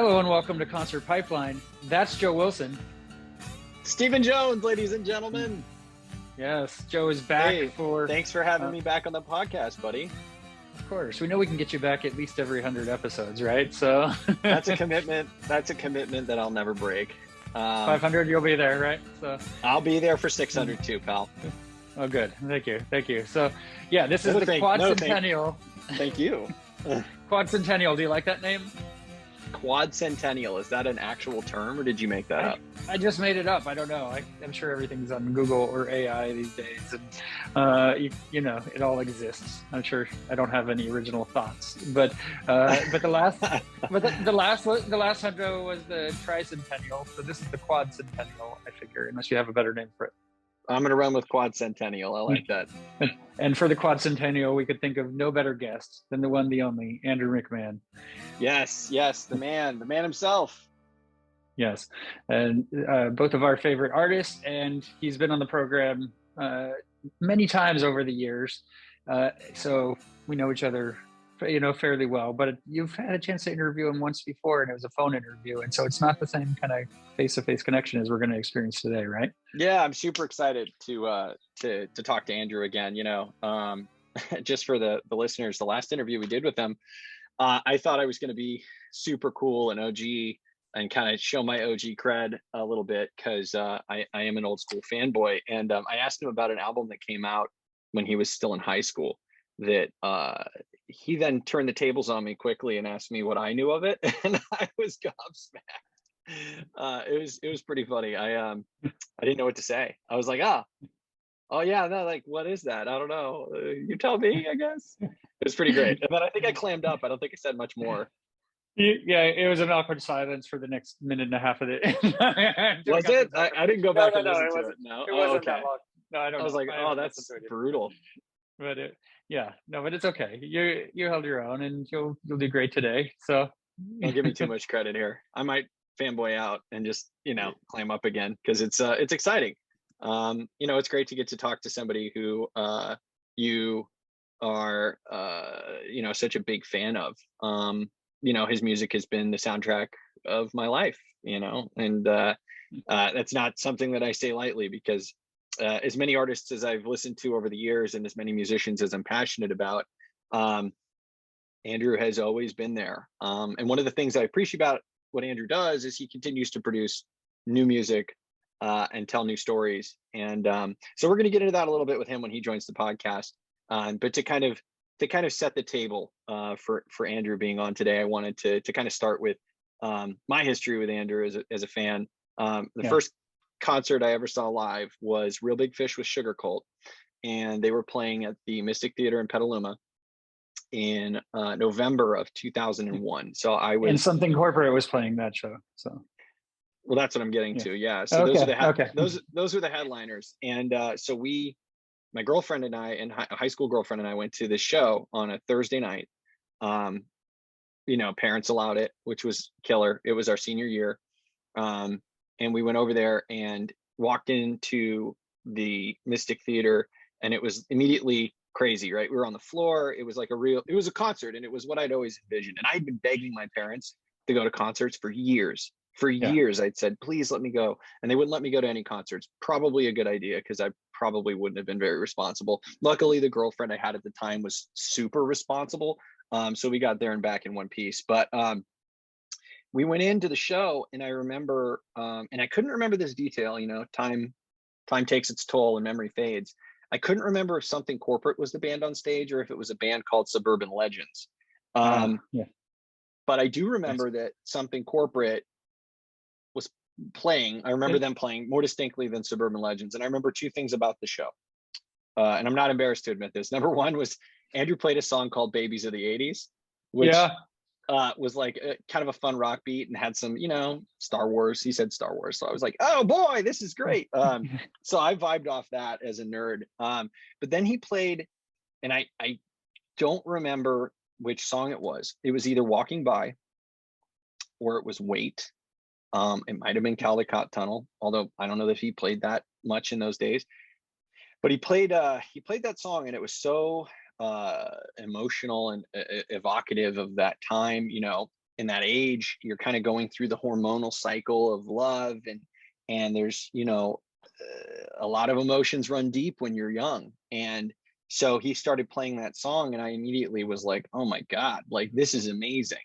Hello and welcome to Concert Pipeline. That's Joe Wilson. Stephen Jones, ladies and gentlemen. Yes, Joe is back Thanks for having me back on the podcast, buddy. Of course, we know we can get you back at least every 100 episodes, right? So that's a commitment. That's a commitment that I'll never break. 500, you'll be there, right? So I'll be there for 600 too, pal. Oh, good. Thank you. So, yeah, this is the Quadcentennial. Thank you. Quadcentennial. Do you like that name? Quadcentennial. Is that an actual term, or did you make that up? I just made it up. I don't know. I'm sure everything's on Google or AI these days, and you know, it all exists. I'm sure I don't have any original thoughts, but the last hundred was the tricentennial, so this is the Quadcentennial. I figure, unless you have a better name for it. I'm going to run with Quadcentennial. I like that. And for the Quadcentennial, we could think of no better guest than the one, the only, Andrew McMahon. Yes, the man himself. Yes, and both of our favorite artists, and he's been on the program many times over the years, so we know each other, fairly well. But you've had a chance to interview him once before, and it was a phone interview, and so it's not the same kind of face-to-face connection as we're going to experience today, right? Yeah, I'm super excited to talk to Andrew again. Just for the listeners, the last interview we did with him, I thought I was going to be super cool and OG and kind of show my OG cred a little bit, because I am an old school fanboy, and I asked him about an album that came out when he was still in high school that he then turned the tables on me quickly and asked me what I knew of it, and I was gobsmacked. It was pretty funny. I didn't know what to say. I was like, oh yeah, no, like, what is that? I don't know. You tell me, I guess. It was pretty great. And then I think I clammed up. I don't think I said much more. Yeah, it was an awkward silence for the next minute and a half of it. Was it? I didn't go back and listen to it. No, it wasn't that long. No, I don't know. I was like, oh, that's brutal. But but it's okay. You held your own, and you'll do great today. So don't give me too much credit here. I might fanboy out and just climb up again, because it's exciting. It's great to get to talk to somebody who you are such a big fan of. His music has been the soundtrack of my life, and that's not something that I say lightly, because as many artists as I've listened to over the years and as many musicians as I'm passionate about, Andrew has always been there. And one of the things I appreciate about what Andrew does is he continues to produce new music and tell new stories. And so we're going to get into that a little bit with him when he joins the podcast. But to kind of set the table for Andrew being on today, I wanted to kind of start with my history with Andrew as a fan. The first concert I ever saw live was Real Big Fish with Sugar Cult, and they were playing at the Mystic Theater in Petaluma in November of 2001. So I was, and Something Corporate was playing that show. So well, that's what I'm getting to. Yeah. So those are the headliners. And so my girlfriend and I, and high school girlfriend and I, went to this show on a Thursday night. Parents allowed it, which was killer. It was our senior year. And we went over there and walked into the Mystic Theater, and it was immediately crazy, right? We were on the floor. It was like it was a concert, and it was what I'd always envisioned. And I'd been begging my parents to go to concerts for years. For years, I'd said, please let me go. And they wouldn't let me go to any concerts. Probably a good idea, because I probably wouldn't have been very responsible. Luckily, the girlfriend I had at the time was super responsible. So we got there and back in one piece. But we went into the show, and I remember, and I couldn't remember this detail, time takes its toll and memory fades. I couldn't remember if Something Corporate was the band on stage or if it was a band called Suburban Legends. But I do remember that Something Corporate was playing. I remember them playing more distinctly than Suburban Legends. And I remember two things about the show. And I'm not embarrassed to admit this. Number one was Andrew played a song called Babies of the 80s, which was like kind of a fun rock beat and had some, Star Wars. He said Star Wars. So I was like, oh boy, this is great. So I vibed off that as a nerd. But then he played, and I don't remember which song it was. It was either Walking By or it was Wait. It might have been Caldecott Tunnel, although I don't know if he played that much in those days. But he played that song, and it was so emotional and evocative of that time. in that age, you're kind of going through the hormonal cycle of love, and there's, a lot of emotions run deep when you're young. And so he started playing that song, and I immediately was like, oh my God, like this is amazing.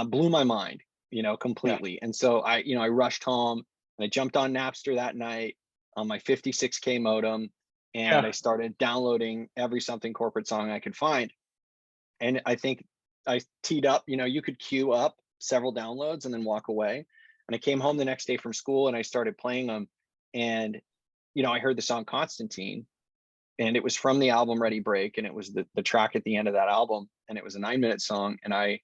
Blew my mind, Yeah. completely. And so I rushed home and I jumped on Napster that night on my 56K modem, and I Yeah. started downloading every Something Corporate song I could find. And I think I teed up, you could queue up several downloads and then walk away. And I came home the next day from school and I started playing them. And, I heard the song Constantine, and it was from the album Ready Break. And it was the track at the end of that album. And it was a 9-minute song. And I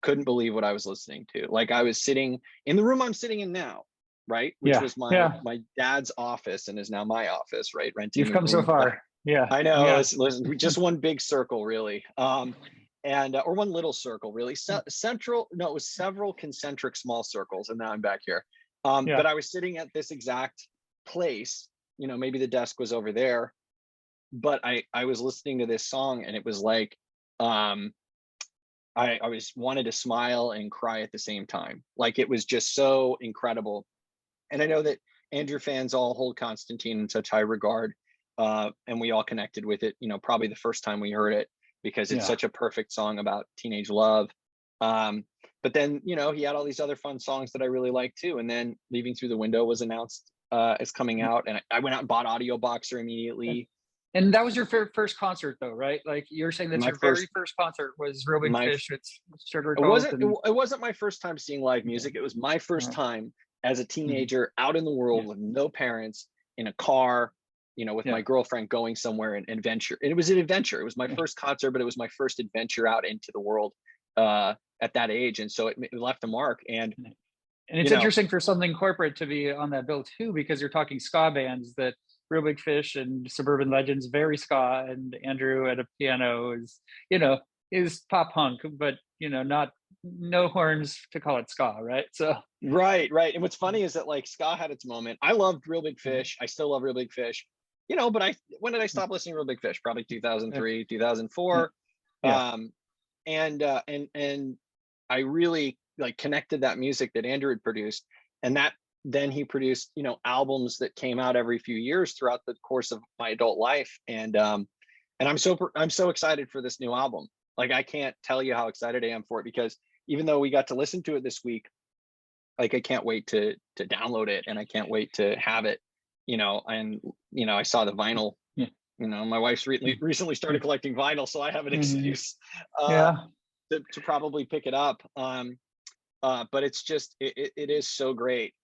couldn't believe what I was listening to. Like, I was sitting in the room I'm sitting in now, right? Which Yeah. was my Yeah. dad's office and is now my office, right? You've Renting a come so room. far. Yeah. I know, Yeah. listen, just one big circle, really. And or one little circle, really. Central, no, it was several concentric small circles, and now I'm back here. But Yeah. I was sitting at this exact place. Maybe the desk was over there, but I was listening to this song, and it was like, um, I was wanted to smile and cry at the same time. Like, it was just so incredible. And I know that Andrew fans all hold Constantine in such high regard, and we all connected with it. Probably the first time we heard it, because it's Yeah. such a perfect song about teenage love. Um, but then, he had all these other fun songs that I really like too. And then Leaving Through the Window was announced as coming out, and I went out and bought Audio Boxer immediately. And that was your first concert, though, right? Like you're saying that's My your very first, first concert was Real Big my Fish with Sugar It Coke wasn't it, and it wasn't my first time seeing live okay. music. It was my first time as a Mhm. teenager out in the world Yeah. with no parents, in a car, with my Yeah. girlfriend, going somewhere and adventure. And it was an adventure. It was my Yeah. first concert, but it was my first adventure out into the world at that age. And so it left a mark. And And you it's know, interesting for something corporate to be on that bill too, because you're talking ska bands that Real Big Fish and Suburban Legends, very ska, and Andrew at a piano you know, is pop punk, but not no horns to call it ska, right? So right, right. And what's funny is that, like, ska had its moment. I loved Real Big Fish. I still love Real Big Fish. But when did I stop listening to Real Big Fish? Probably yeah, 2003, yeah, 2004. yeah, Um, and I really like connected that music that Andrew had produced, and that then he produced, albums that came out every few years throughout the course of my adult life. And I'm so excited for this new album. Like, I can't tell you how excited I am for it, because even though we got to listen to it this week, like, I can't wait to download it, and I can't wait to have it. And I saw the vinyl. yeah, My wife's recently started collecting vinyl, so I have an mhm, excuse uh, yeah. to probably pick it up. But it's just it is so great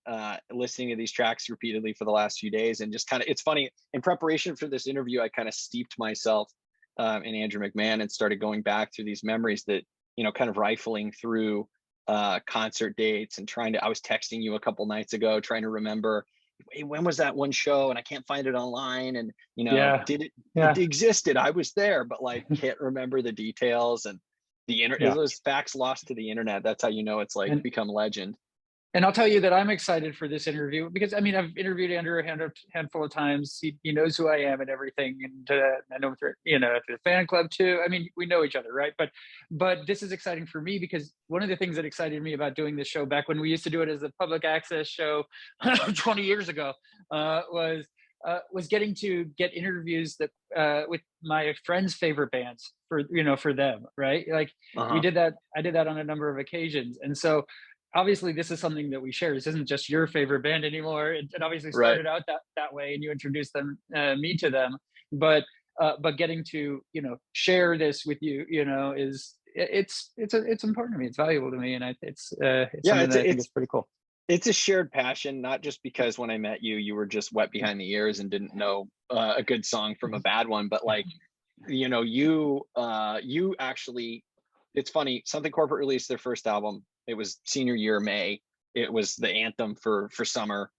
listening to these tracks repeatedly for the last few days, and just kind of, it's funny, in preparation for this interview, I kind of steeped myself in Andrew McMahon and started going back through these memories that, kind of rifling through concert dates, and I was texting you a couple nights ago trying to remember, hey, when was that one show, and I can't find it online, and Yeah, it yeah, existed, I was there, but like can't remember the details. And the internet, yeah. those facts lost to the internet, that's how it's like And become legend. I'll tell you that I'm excited for this interview because I mean I've interviewed Andrew handful of times. He knows who I am and everything, and I know through through the fan club too. I mean we know each other, right? But this is exciting for me because one of the things that excited me about doing this show back when we used to do it as a public access show 20 years ago was getting to get interviews that with my friends' favorite bands for them, right? Like we Uh-huh. did that. I did that on a number of occasions, and so obviously this is something that we share. This isn't just your favorite band anymore. It obviously Right. started out that way, and you introduced me to them. But getting to share this with you, it's important to me. It's valuable to me, and it's Yeah, something it's that I a, think is pretty cool. it's a shared passion, not just because when I met you, you were just wet behind the ears and didn't know a good song from a bad one, but like, you actually, it's funny, Something Corporate released their first album. It was senior year, May. It was the anthem for summer.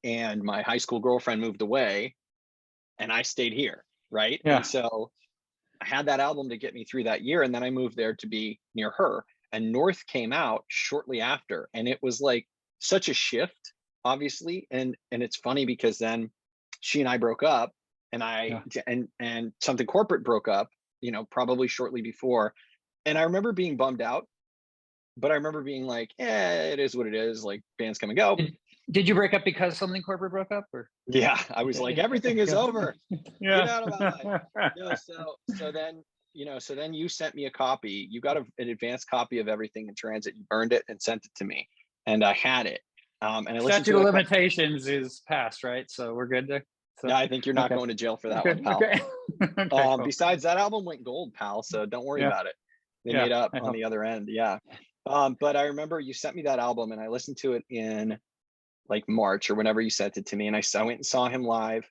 And my high school girlfriend moved away, and I stayed here, right? And Yeah, so I had that album to get me through that year, and then I moved there to be near her. And North came out shortly after, and it was like such a shift, obviously. And it's funny because then she and I broke up, and I yeah, and Something Corporate broke up, probably shortly before. And I remember being bummed out, but I remember being like, it is what it is. Like bands come and go. Did you break up because something corporate broke up, or? Yeah, I was like, everything is over. Yeah. Get out of my life. No, so then, so then you sent me a copy. You got an advanced copy of everything in transit. You burned it and sent it to me, and I had it. And I listened Statute to of it. limitations is passed, right? So we're good there. So Yeah, I think you're not okay. going to jail for that Okay. one, pal. Okay. Okay. Cool. Besides, that album went gold, pal. So don't worry Yeah. about it. They Yeah. made up I on hope. the other end. Yeah. But I remember you sent me that album, and I listened to it in like March or whenever you sent it to me, and I went and saw him live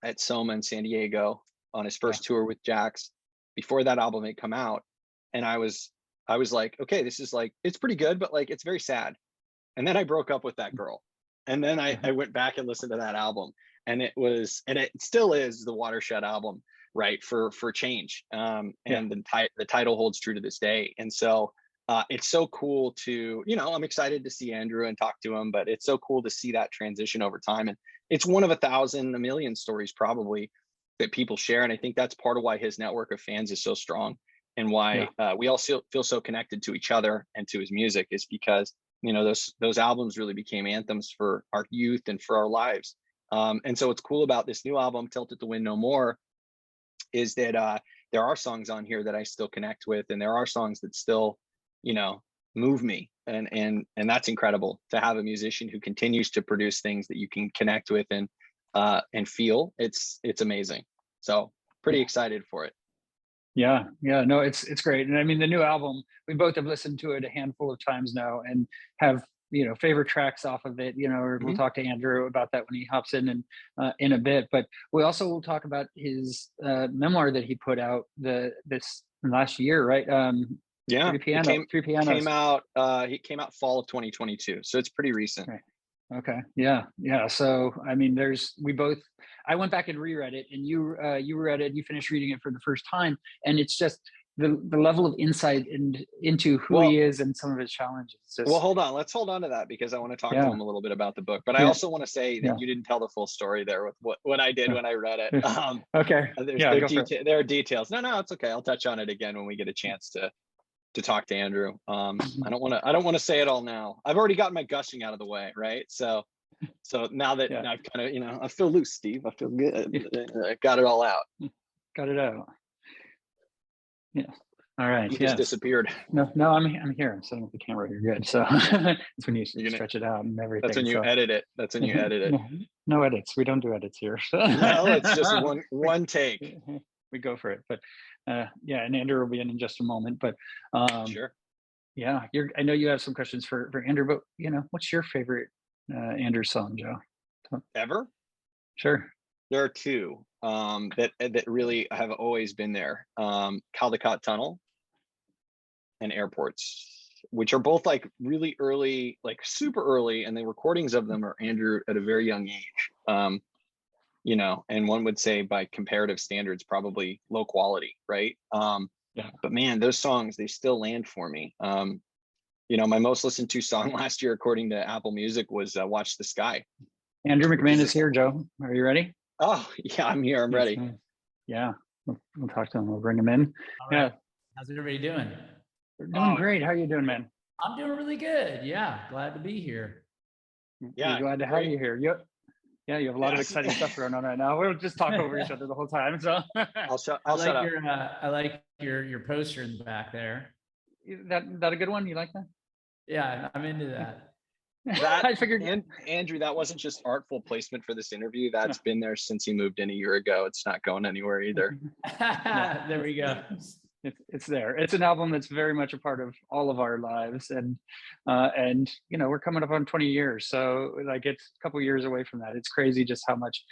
at Soma in San Diego on his Yeah. first tour with Jax before that album had come out. And I was like, okay, this is like, it's pretty good, but like, it's very sad. And then I broke up with that girl. And then I went back and listened to that album, and it still is the watershed album, right? For change. And Yeah. the title holds true to this day. And so it's so cool to, I'm excited to see Andrew and talk to him, but it's so cool to see that transition over time. And it's one of 1,000, a million stories probably that people share. And I think that's part of why his network of fans is so strong, and why we all feel so connected to each other and to his music, is because, those albums really became anthems for our youth and for our lives. And so what's cool about this new album, Tilted to Win No More, is that there are songs on here that I still connect with, and there are songs that still, move me. And that's incredible to have a musician who continues to produce things that you can connect with and feel. It's amazing. So pretty excited for it. Yeah. No, it's great. And I mean, the new album, we both have listened to it a handful of times now and have, favorite tracks off of it, or we'll talk to Andrew about that when he hops in a bit. But we also will talk about his memoir that he put out this last year, right? Yeah, Three pianos. he came out fall of 2022, so it's pretty recent. Right. Okay. Yeah. So I mean, I went back and reread it, and you read it, you finished reading it for the first time, and it's just the level of insight into who he is and some of his challenges. Well, let's hold on to that, because I want to talk to him a little bit about the book. But I also want to say that you didn't tell the full story there with what I did when I read it. Okay. There are details. No, it's okay. I'll touch on it again when we get a chance to talk to Andrew. I don't want to say it all now. I've already gotten my gushing out of the way, right? So now that I've kind of, I feel loose, Steve. I feel good. I got it all out. Got it out. Yeah. All right. You just disappeared. No, I'm here. I'm sitting with the camera. You're good. So it's when you stretch it out and everything. That's when you edit it. No edits. We don't do edits here. No, it's just one take. We go for it. But and Andrew will be in just a moment. But sure. Yeah, I know you have some questions for Andrew, but what's your favorite Andrew song, Joe? Ever? Sure. There are two that really have always been there. Caldecott Tunnel and Airports, which are both like really early, like super early, and the recordings of them are Andrew at a very young age. And one would say by comparative standards, probably low quality, right? But man, those songs, they still land for me. My most listened to song last year, according to Apple Music, was Watch the Sky. Andrew McMahon is here, Joe. Are you ready? Oh, yeah, I'm here. I'm ready. Yeah, we'll talk to him. We'll bring him in. Right. How's everybody doing? We're doing great. How are you doing, man? I'm doing really good. Yeah, glad to be here. Yeah, glad to have you here. You have a lot of exciting stuff going on right now. We'll just talk over each other the whole time. So I like your poster in the back there. That a good one? You like that? Yeah, I'm into that. I figured, Andrew, that wasn't just artful placement for this interview. That's been there since he moved in a year ago. It's not going anywhere either. There we go. It's there. It's an album that's very much a part of all of our lives, and we're coming up on 20 years, so like it's a couple years away from that. It's crazy just how much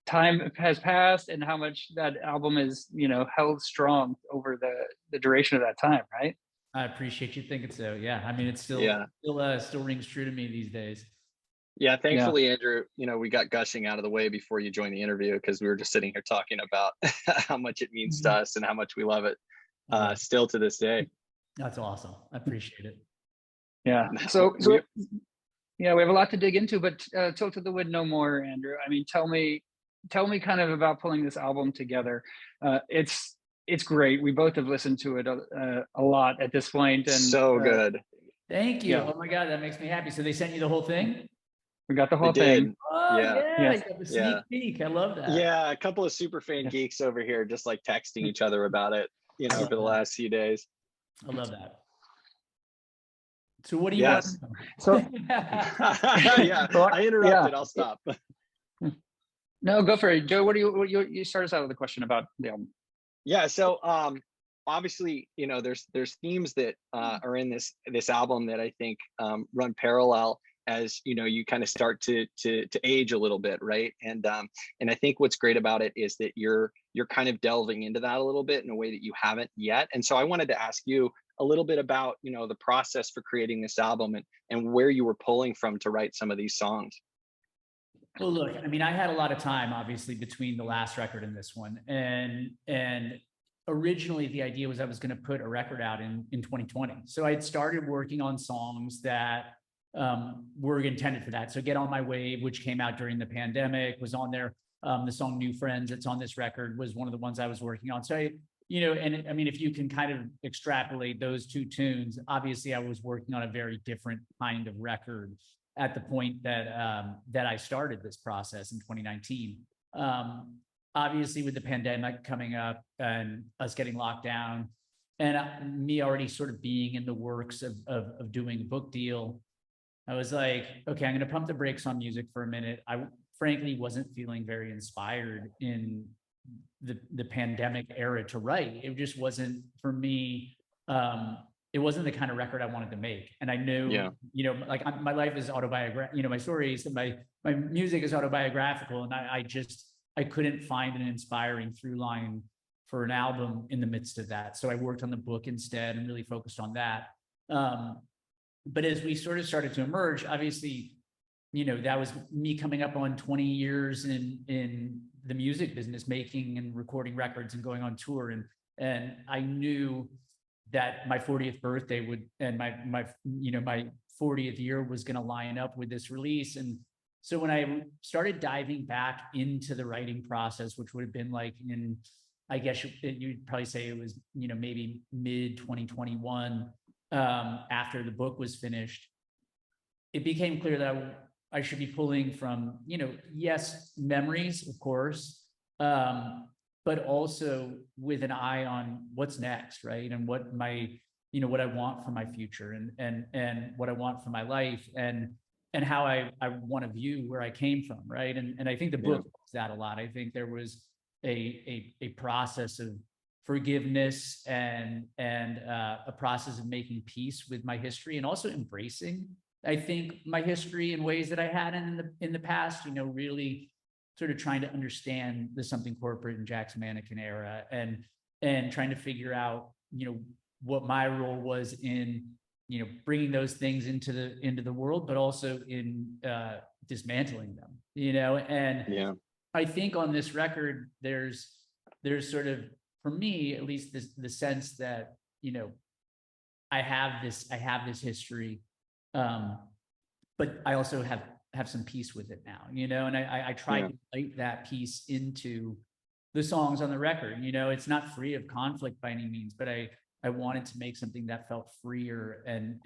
time has passed and how much that album is held strong over the duration of that time, right? I appreciate you thinking so. Yeah, I mean, it's still rings true to me these days. Yeah, thankfully, Andrew, we got gushing out of the way before you joined the interview, because we were just sitting here talking about how much it means to us and how much we love it still to this day. That's awesome. I appreciate it. Yeah. So we have a lot to dig into, but Tilted to Win No More, Andrew. I mean, tell me kind of about pulling this album together. It's it's great. We both have listened to it a lot at this point, and so good. Thank you. Yeah. Oh my God, that makes me happy. So they sent you the whole thing? We got the whole They did. thing. Oh Yeah. yeah, Yes. you got the sneak peek. I love that. Yeah, a couple of super fan Yeah. geeks over here just like texting each other about it, you know, for the last few days. I love that. So what do you Yes. want? So Yeah, Well, I interrupted. I'll stop. No, go for it, Joe. What do you start us out with a question about the album? Yeah, so obviously, you know, there's themes that are in this album that I think run parallel as, you know, you kind of start to age a little bit, right? And I think what's great about it is that you're kind of delving into that a little bit in a way that you haven't yet. And so I wanted to ask you a little bit about, you know, the process for creating this album and where you were pulling from to write some of these songs. Well, look, I mean, I had a lot of time, obviously, between the last record and this one, and originally the idea was I was going to put a record out in 2020. So I had started working on songs that were intended for that. So Get On My Wave, which came out during the pandemic, was on there. The song New Friends that's on this record was one of the ones I was working on. So and I mean, if you can kind of extrapolate those two tunes, obviously I was working on a very different kind of record at the point that that I started this process in 2019. Obviously, with the pandemic coming up and us getting locked down, and me already sort of being in the works of doing a book deal, I was like, okay, I'm going to pump the brakes on music for a minute. I frankly wasn't feeling very inspired in the pandemic era to write. It just wasn't for me. It wasn't the kind of record I wanted to make. And I knew, you know, like my life is autobiographical, you know, my stories and my music is autobiographical. And I couldn't find an inspiring through line for an album in the midst of that. So I worked on the book instead and really focused on that. But as we sort of started to emerge, obviously, you know, that was me coming up on 20 years in the music business, making and recording records and going on tour. And I knew that my 40th birthday would, and my 40th year was going to line up with this release. And so when I started diving back into the writing process, which would have been like I guess you'd probably say it was, you know, maybe mid 2021, after the book was finished, it became clear that I should be pulling from, you know, yes, memories, of course, but also with an eye on what's next, right? And what what I want for my future and what I want for my life and how I want to view where I came from, right? And I think the book does that a lot. I think there was a process of forgiveness and a process of making peace with my history and also embracing, I think, my history in ways that I hadn't in the past, you know, really sort of trying to understand the Something Corporate and Jack's Mannequin era and trying to figure out, you know, what my role was in, you know, bringing those things into the world, but also in dismantling them, you know. And I think on this record, there's sort of, for me, at least, the sense that, you know, I have this history, but I also have some peace with it now, you know, and I try to light that peace into the songs on the record. You know, it's not free of conflict by any means, but I wanted to make something that felt freer and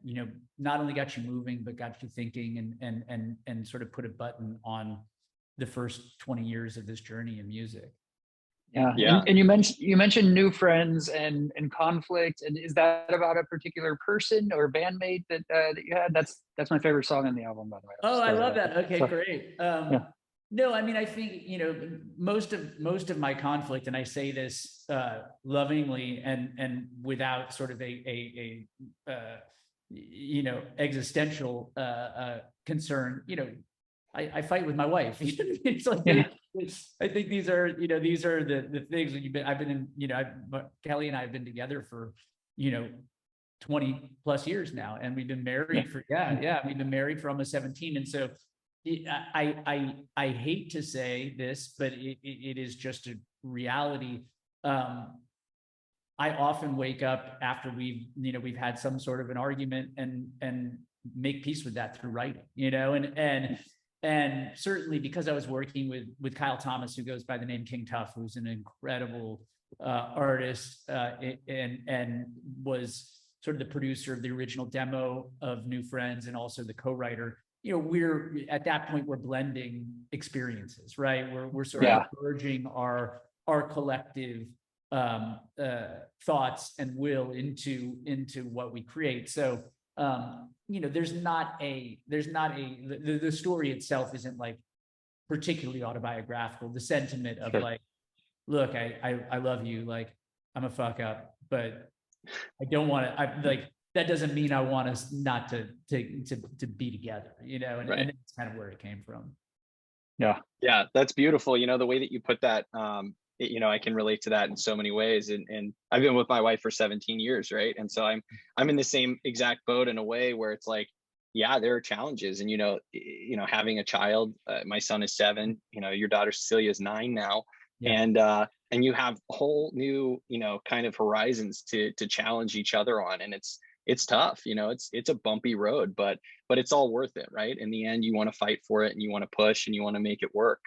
you know, not only got you moving, but got you thinking and sort of put a button on the first 20 years of this journey in music. Yeah. And you mentioned New Friends and conflict. And is that about a particular person or bandmate that you had? That's my favorite song on the album, by the way. Oh, I love that. Okay, great. No, I mean, I think, you know, most of my conflict, and I say this lovingly and without sort of a you know, existential concern, you know, I fight with my wife. It's like, I think these are the things that I've been in, you know, Kelly and I have been together for, you know, 20 plus years now. And we've been married for, we've been married for almost 17. And so I hate to say this, but it is just a reality. I often wake up after we've had some sort of an argument and make peace with that through writing, you know, and and certainly because I was working with Kyle Thomas, who goes by the name King Tuff, who's an incredible artist, and was sort of the producer of the original demo of New Friends and also the co-writer. We're at that point, we're blending experiences, right? We're sort of merging our collective thoughts and will into what we create. So there's not a the story itself isn't like particularly autobiographical. The sentiment of like, look, I love you, like I'm a fuck up, but I don't want to. I like that doesn't mean I want us not to be together, and that's kind of where it came from. Yeah, that's beautiful. The way that you put that, I can relate to that in so many ways. And I've been with my wife for 17 years, right? And so I'm in the same exact boat in a way where it's like, yeah, there are challenges, and having a child. My son is 7. Your daughter Cecilia is 9 now, and you have whole new, kind of horizons to challenge each other on, and it's tough. It's a bumpy road, but it's all worth it, right? In the end, you want to fight for it, and you want to push, and you want to make it work.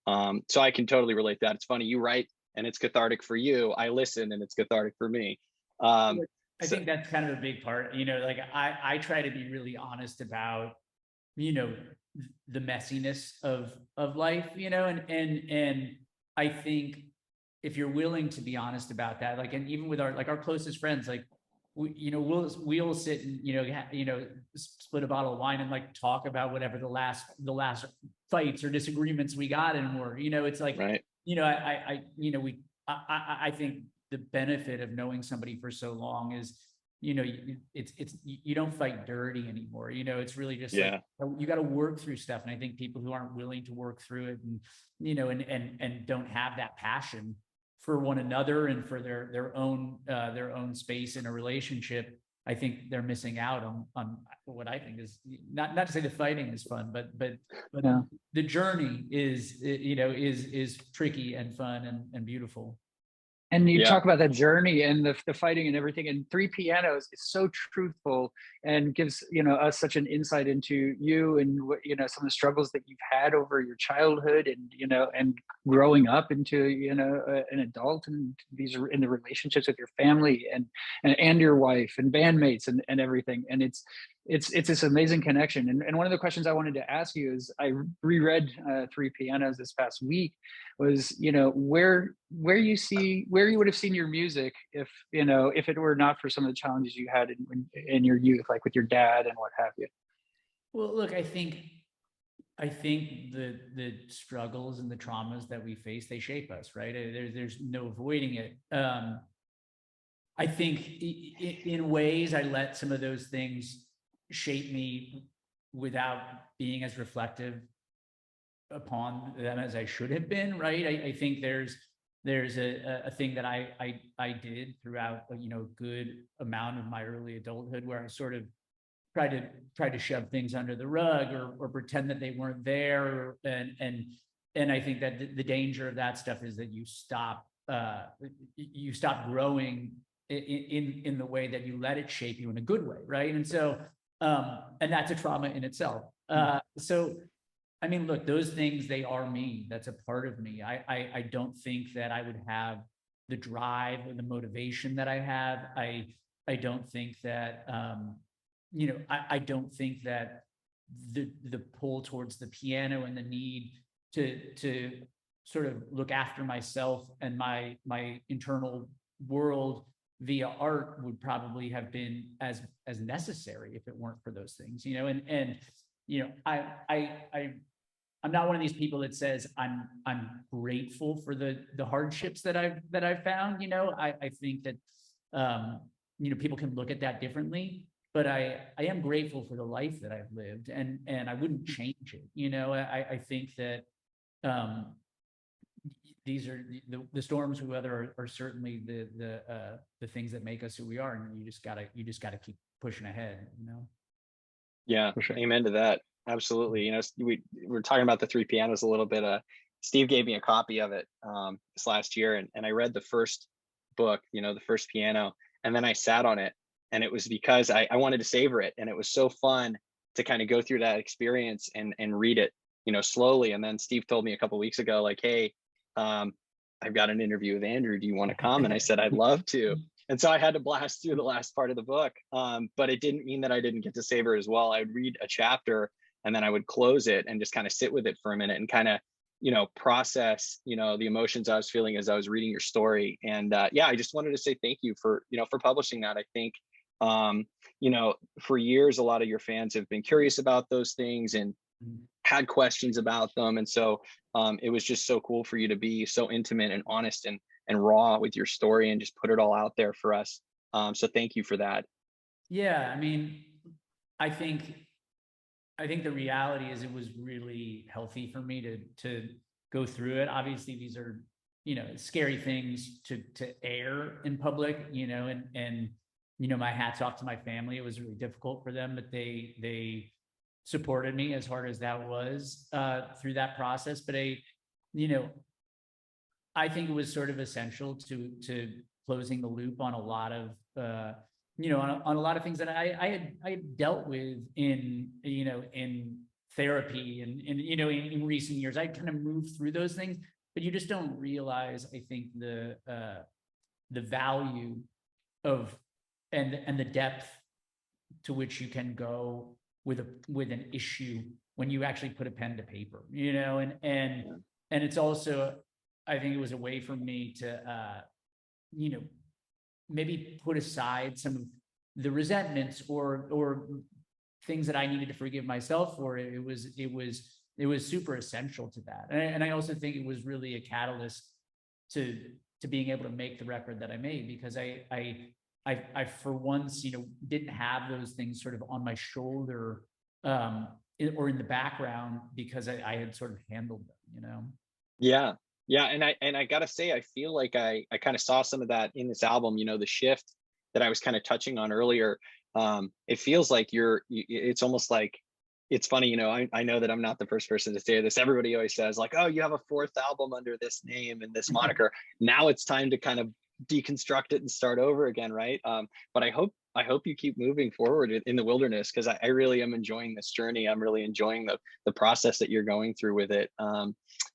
So I can totally relate to that. It's funny, you write and it's cathartic for you. I listen and it's cathartic for me. I think that's kind of a big part. Like I try to be really honest about, the messiness of life, and I think if you're willing to be honest about that, like, and even with our closest friends, like, we'll sit and, split a bottle of wine and like talk about whatever the last fights or disagreements we got in were, it's like, right. I think the benefit of knowing somebody for so long is, you don't fight dirty anymore. It's really just like, you got to work through stuff. And I think people who aren't willing to work through it and, and don't have that passion for one another and for their own space in a relationship, I think they're missing out on what I think is not to say the fighting is fun, but the journey is tricky and fun and beautiful. And you talk about that journey and the fighting and everything, and Three Pianos is so truthful and gives us such an insight into you and what some of the struggles that you've had over your childhood and and growing up into an adult, and these are in the relationships with your family and your wife and bandmates and everything. And it's this amazing connection. And one of the questions I wanted to ask you is, I reread Three Pianos this past week, was where you would have seen your music if it were not for some of the challenges you had in your youth, like with your dad and what have you. Well, look, I think the struggles and the traumas that we face, they shape us, right? There's no avoiding it. I think in ways I let some of those things shape me without being as reflective upon them as I should have been, right? I think there's a thing that I did throughout a good amount of my early adulthood, where I sort of tried to shove things under the rug or pretend that they weren't there, and I think that the danger of that stuff is that you stop growing in the way that you let it shape you in a good way, right? And so and that's a trauma in itself. So I mean, look, those things, they are me. That's a part of me. I don't think that I would have the drive or the motivation that I have. I don't think that, I don't think that the pull towards the piano and the need to sort of look after myself and my internal world via art would probably have been as necessary if it weren't for those things, I'm not one of these people that says I'm grateful for the hardships that I've found. I think that people can look at that differently, but I am grateful for the life that I've lived, and I wouldn't change it. I think that these are the storms we weather are certainly the things that make us who we are, and you just gotta keep pushing ahead. Yeah, For sure. Amen to that. Absolutely. We're talking about the Three Pianos a little bit. Steve gave me a copy of it this last year, and I read the first book, the first piano, and then I sat on it, and it was because I wanted to savor it, and it was so fun to kind of go through that experience and read it, slowly. And then Steve told me a couple of weeks ago, like, hey, I've got an interview with Andrew. Do you want to come? And I said, I'd love to. And so I had to blast through the last part of the book. But it didn't mean that I didn't get to savor as well. I would read a chapter and then I would close it and just kind of sit with it for a minute and kind of, process, the emotions I was feeling as I was reading your story. And yeah, I just wanted to say thank you for publishing that. I think, for years, a lot of your fans have been curious about those things and had questions about them. And so it was just so cool for you to be so intimate and honest and raw with your story and just put it all out there for us. So thank you for that. Yeah. I mean, I think the reality is it was really healthy for me to go through it. Obviously, these are, scary things to air in public, and my hat's off to my family. It was really difficult for them, but they supported me as hard as that was through that process. But I think it was sort of essential to closing the loop on a lot of on a lot of things that I had dealt with in therapy and in recent years. I kind of moved through those things, but you just don't realize, I think, the value of and the depth to which you can go with an issue when you actually put a pen to paper, and it's also, I think it was a way for me to maybe put aside some of the resentments or things that I needed to forgive myself for. It was super essential to that. And I also think it was really a catalyst to being able to make the record that I made, because I for once, didn't have those things sort of on my shoulder or in the background, because I had sort of handled them, Yeah. Yeah. And I gotta say, I feel like I kind of saw some of that in this album, the shift that I was kind of touching on earlier. It feels like it's almost like, it's funny, I know that I'm not the first person to say this. Everybody always says like, oh, you have a fourth album under this name and this moniker. Now it's time to kind of deconstruct it and start over again, right? But I hope you keep moving forward in the wilderness, because I really am enjoying this journey. I'm really enjoying the process that you're going through with it.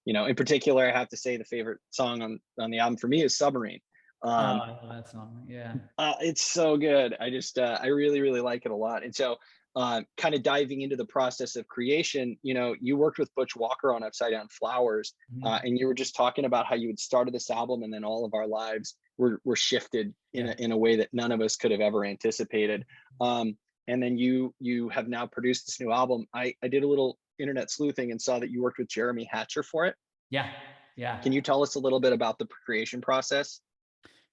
In particular, I have to say the favorite song on the album for me is Submarine. I love that song. Yeah. It's so good. I just I really, really like it a lot. And so kind of diving into the process of creation, you worked with Butch Walker on Upside Down Flowers, and you were just talking about how you had started this album and then all of our lives were shifted in a way that none of us could have ever anticipated. And then you have now produced this new album. I did a little internet sleuthing and saw that you worked with Jeremy Hatcher for it. Yeah. Yeah. Can you tell us a little bit about the creation process?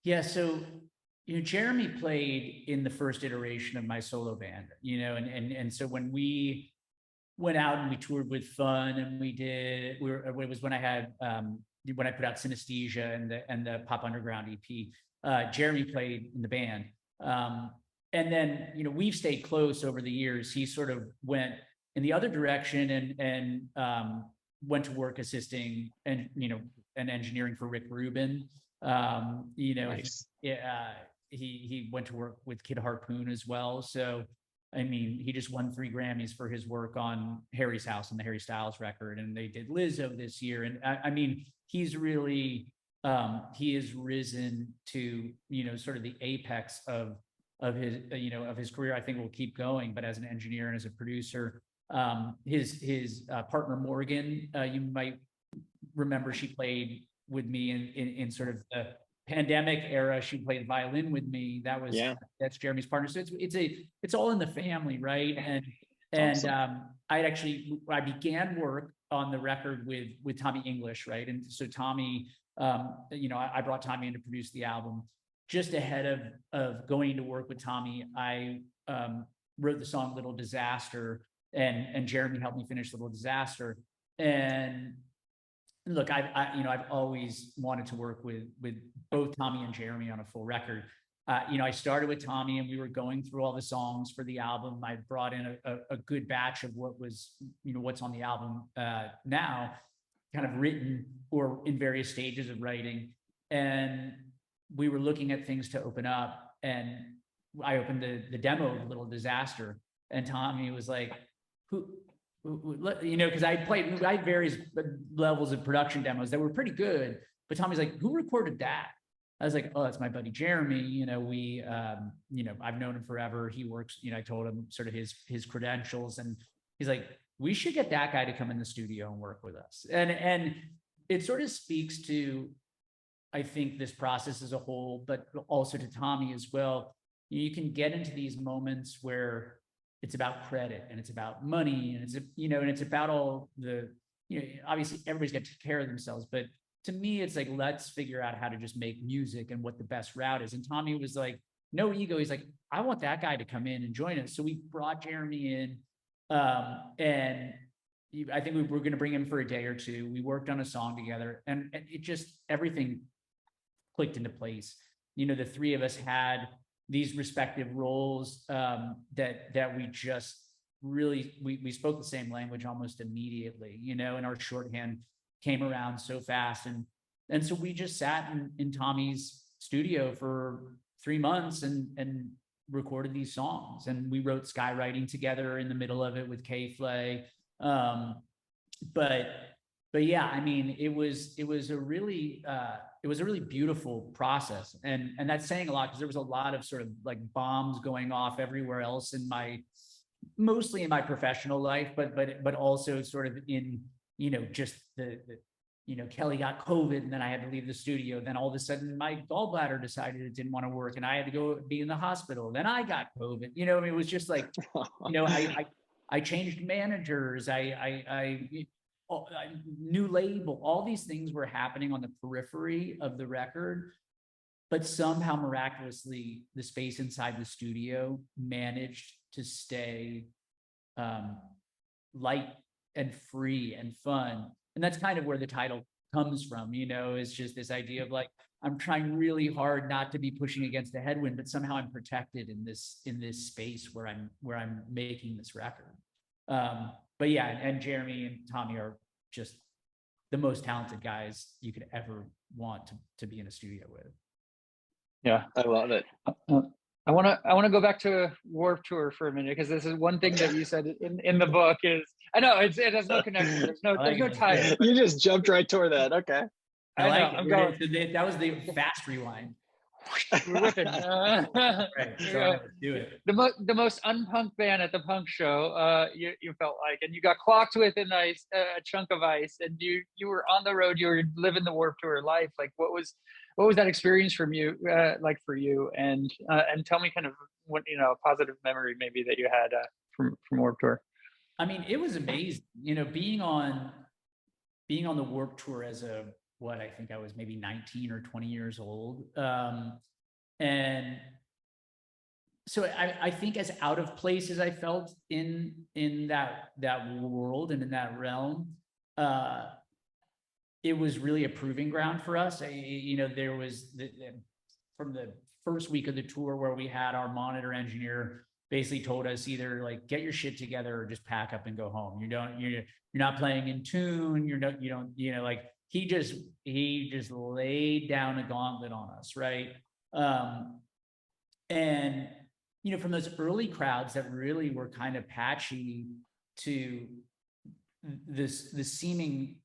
Yeah. So, Jeremy played in the first iteration of my solo band, and so when we went out and we toured with Fun, and it was when I had, when I put out Synesthesia and the Pop Underground EP, Jeremy played in the band. And then, we've stayed close over the years. He sort of went in the other direction and went to work assisting and engineering for Rick Rubin. Nice. He went to work with Kid Harpoon as well. So, I mean, he just won 3 Grammys for his work on Harry's House and the Harry Styles record, and they did Lizzo this year. And I mean, he's really he has risen to sort of the apex of his career. I think will keep going, but as an engineer and as a producer, his partner Morgan, you might remember, she played with me in sort of the pandemic era. She played violin with me. That's Jeremy's partner. So it's all in the family, right? And awesome. I began work on the record with Tommy English, right? And so Tommy, I brought Tommy in to produce the album. Just ahead of going to work with Tommy, I wrote the song Little Disaster, and Jeremy helped me finish Little Disaster. And look, I've always wanted to work with both Tommy and Jeremy on a full record. I started with Tommy, and we were going through all the songs for the album. I brought in a good batch of what's on the album now, kind of written or in various stages of writing. And we were looking at things to open up, and I opened the demo of Little Disaster, and Tommy was like, because I had various levels of production demos that were pretty good, but Tommy's like, who recorded that? I was like, oh, it's my buddy Jeremy. I've known him forever. He works, I told him sort of his credentials, and he's like, we should get that guy to come in the studio and work with us. And it sort of speaks to, I think, this process as a whole, but also to Tommy as well. You can get into these moments where it's about credit and it's about money and it's about all the, obviously everybody's got to take care of themselves, but to me, it's like, let's figure out how to just make music and what the best route is. And Tommy was like, no ego. He's like, I want that guy to come in and join us. So we brought Jeremy in, and I think we were going to bring him for a day or two. We worked on a song together, and it just, everything clicked into place. The three of us had these respective roles, that we just really, we spoke the same language almost immediately, and our shorthand came around so fast. And so we just sat in Tommy's studio for 3 months and recorded these songs. And we wrote Skywriting together in the middle of it with K-Flay. But yeah, I mean, it was a really beautiful process. And that's saying a lot, because there was a lot of sort of like bombs going off everywhere else mostly in my professional life, but also sort of in, just the Kelly got COVID and then I had to leave the studio. Then all of a sudden my gallbladder decided it didn't want to work and I had to go be in the hospital. Then I got COVID, it was just like, I changed managers. I new label, all these things were happening on the periphery of the record, but somehow miraculously the space inside the studio managed to stay light and free and fun. And that's kind of where the title comes from, is just this idea of like, I'm trying really hard not to be pushing against a headwind, but somehow I'm protected in this space where I'm making this record. But yeah, and Jeremy and Tommy are just the most talented guys you could ever want to be in a studio with. Yeah, I love it. I want to go back to Warped Tour for a minute, because this is one thing that you said in the book is, I know it has no connection. There's no tie. You just jumped right toward that. Okay. I know. I'm going. That was the fast rewind. We're whipping. Right, so let's do it. The most unpunk band at the punk show, you felt like, and you got clocked with a chunk of ice, and you were on the road. You were living the Warped Tour life. Like, what was that experience from you, like for you? And tell me kind of what a positive memory maybe that you had from Warped Tour. I mean, it was amazing. Being on the Warped Tour as I think I was maybe 19 or 20 years old. And so I think as out of place as I felt in that world and in that realm, it was really a proving ground for us. There was from the first week of the tour where we had our monitor engineer basically told us either like get your shit together or just pack up and go home. You're not playing in tune. He just laid down a gauntlet on us, right? And from those early crowds that really were kind of patchy to the seeming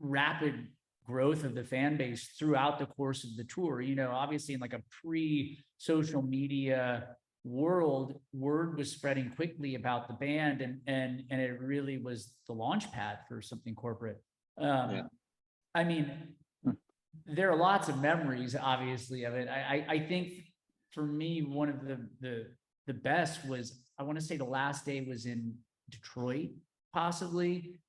rapid growth of the fan base throughout the course of the tour, obviously in like a pre-social media world, word was spreading quickly about the band, and it really was the launch pad for something corporate. Yeah. I mean, there are lots of memories, obviously, of it. I think for me, one of the best was, I want to say the last day was in Detroit, possibly.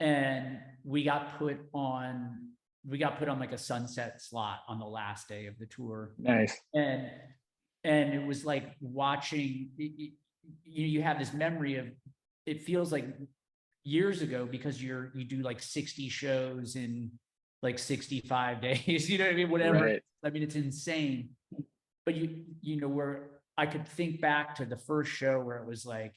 And we got put on like a sunset slot on the last day of the tour. Nice. And it was like watching, you have this memory of, it feels like years ago because you do like 60 shows in like 65 days, you know what I mean? Whatever. Right. I mean, it's insane. But where I could think back to the first show where it was like,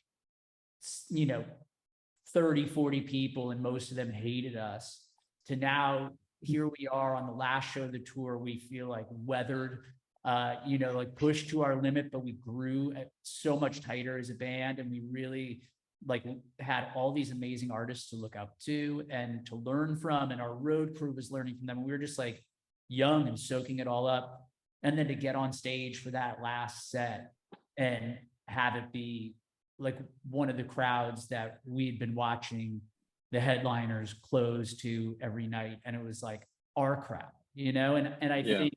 30, 40 people and most of them hated us, to now here we are on the last show of the tour. We feel like weathered, like pushed to our limit, but we grew so much tighter as a band. And we really like had all these amazing artists to look up to and to learn from, and our road crew was learning from them. And we were just like young and soaking it all up. And then to get on stage for that last set and have it be like one of the crowds that we'd been watching the headliners close to every night. And it was like our crowd, you know? And I think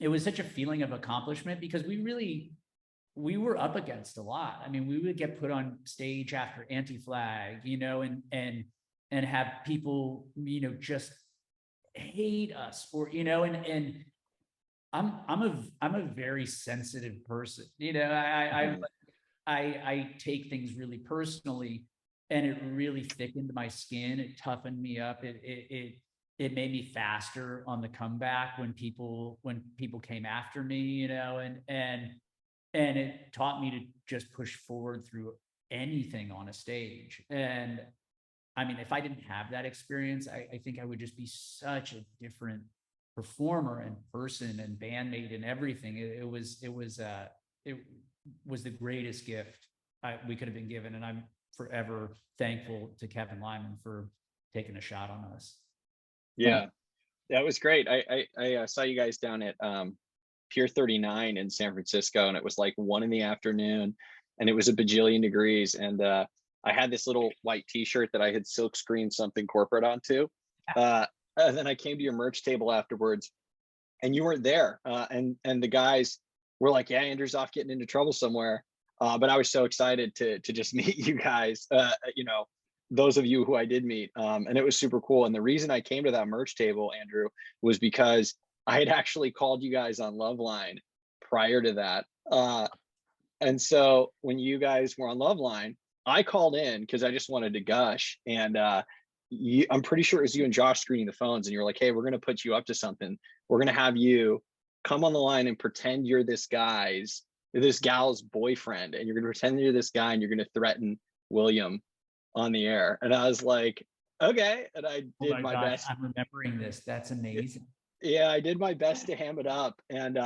it was such a feeling of accomplishment because we were up against a lot. I mean, we would get put on stage after Anti-Flag, you know, and have people, you know, just hate us, or, you know, and I'm a very sensitive person, you know. I take things really personally, and it really thickened my skin. It toughened me up. It made me faster on the comeback when people came after me, you know, and it taught me to just push forward through anything on a stage. And I mean, if I didn't have that experience, I think I would just be such a different performer and person and bandmate and everything. It was the greatest gift we could have been given. And I'm forever thankful to Kevin Lyman for taking a shot on us. Yeah, that was great. I saw you guys down at Pier 39 in San Francisco, and it was like 1 PM, and it was a bajillion degrees. And I had this little white t-shirt that I had silk screened something corporate onto. And then I came to your merch table afterwards, and you weren't there. And the guys were like, yeah, Andrew's off getting into trouble somewhere. But I was so excited to just meet you guys, you know, those of you who I did meet. And it was super cool. And the reason I came to that merch table, Andrew, was because I had actually called you guys on Loveline prior to that. And so when you guys were on Loveline, I called in because I just wanted to gush. And I'm pretty sure it was you and Josh screening the phones, and you're like, hey, we're going to put you up to something. We're going to have you come on the line and pretend you're this gal's boyfriend, and you're going to pretend you're this guy, and you're going to threaten William on the air. And I was like, okay. And I did my best. I'm remembering this. That's amazing. Yeah, I did my best to ham it up. And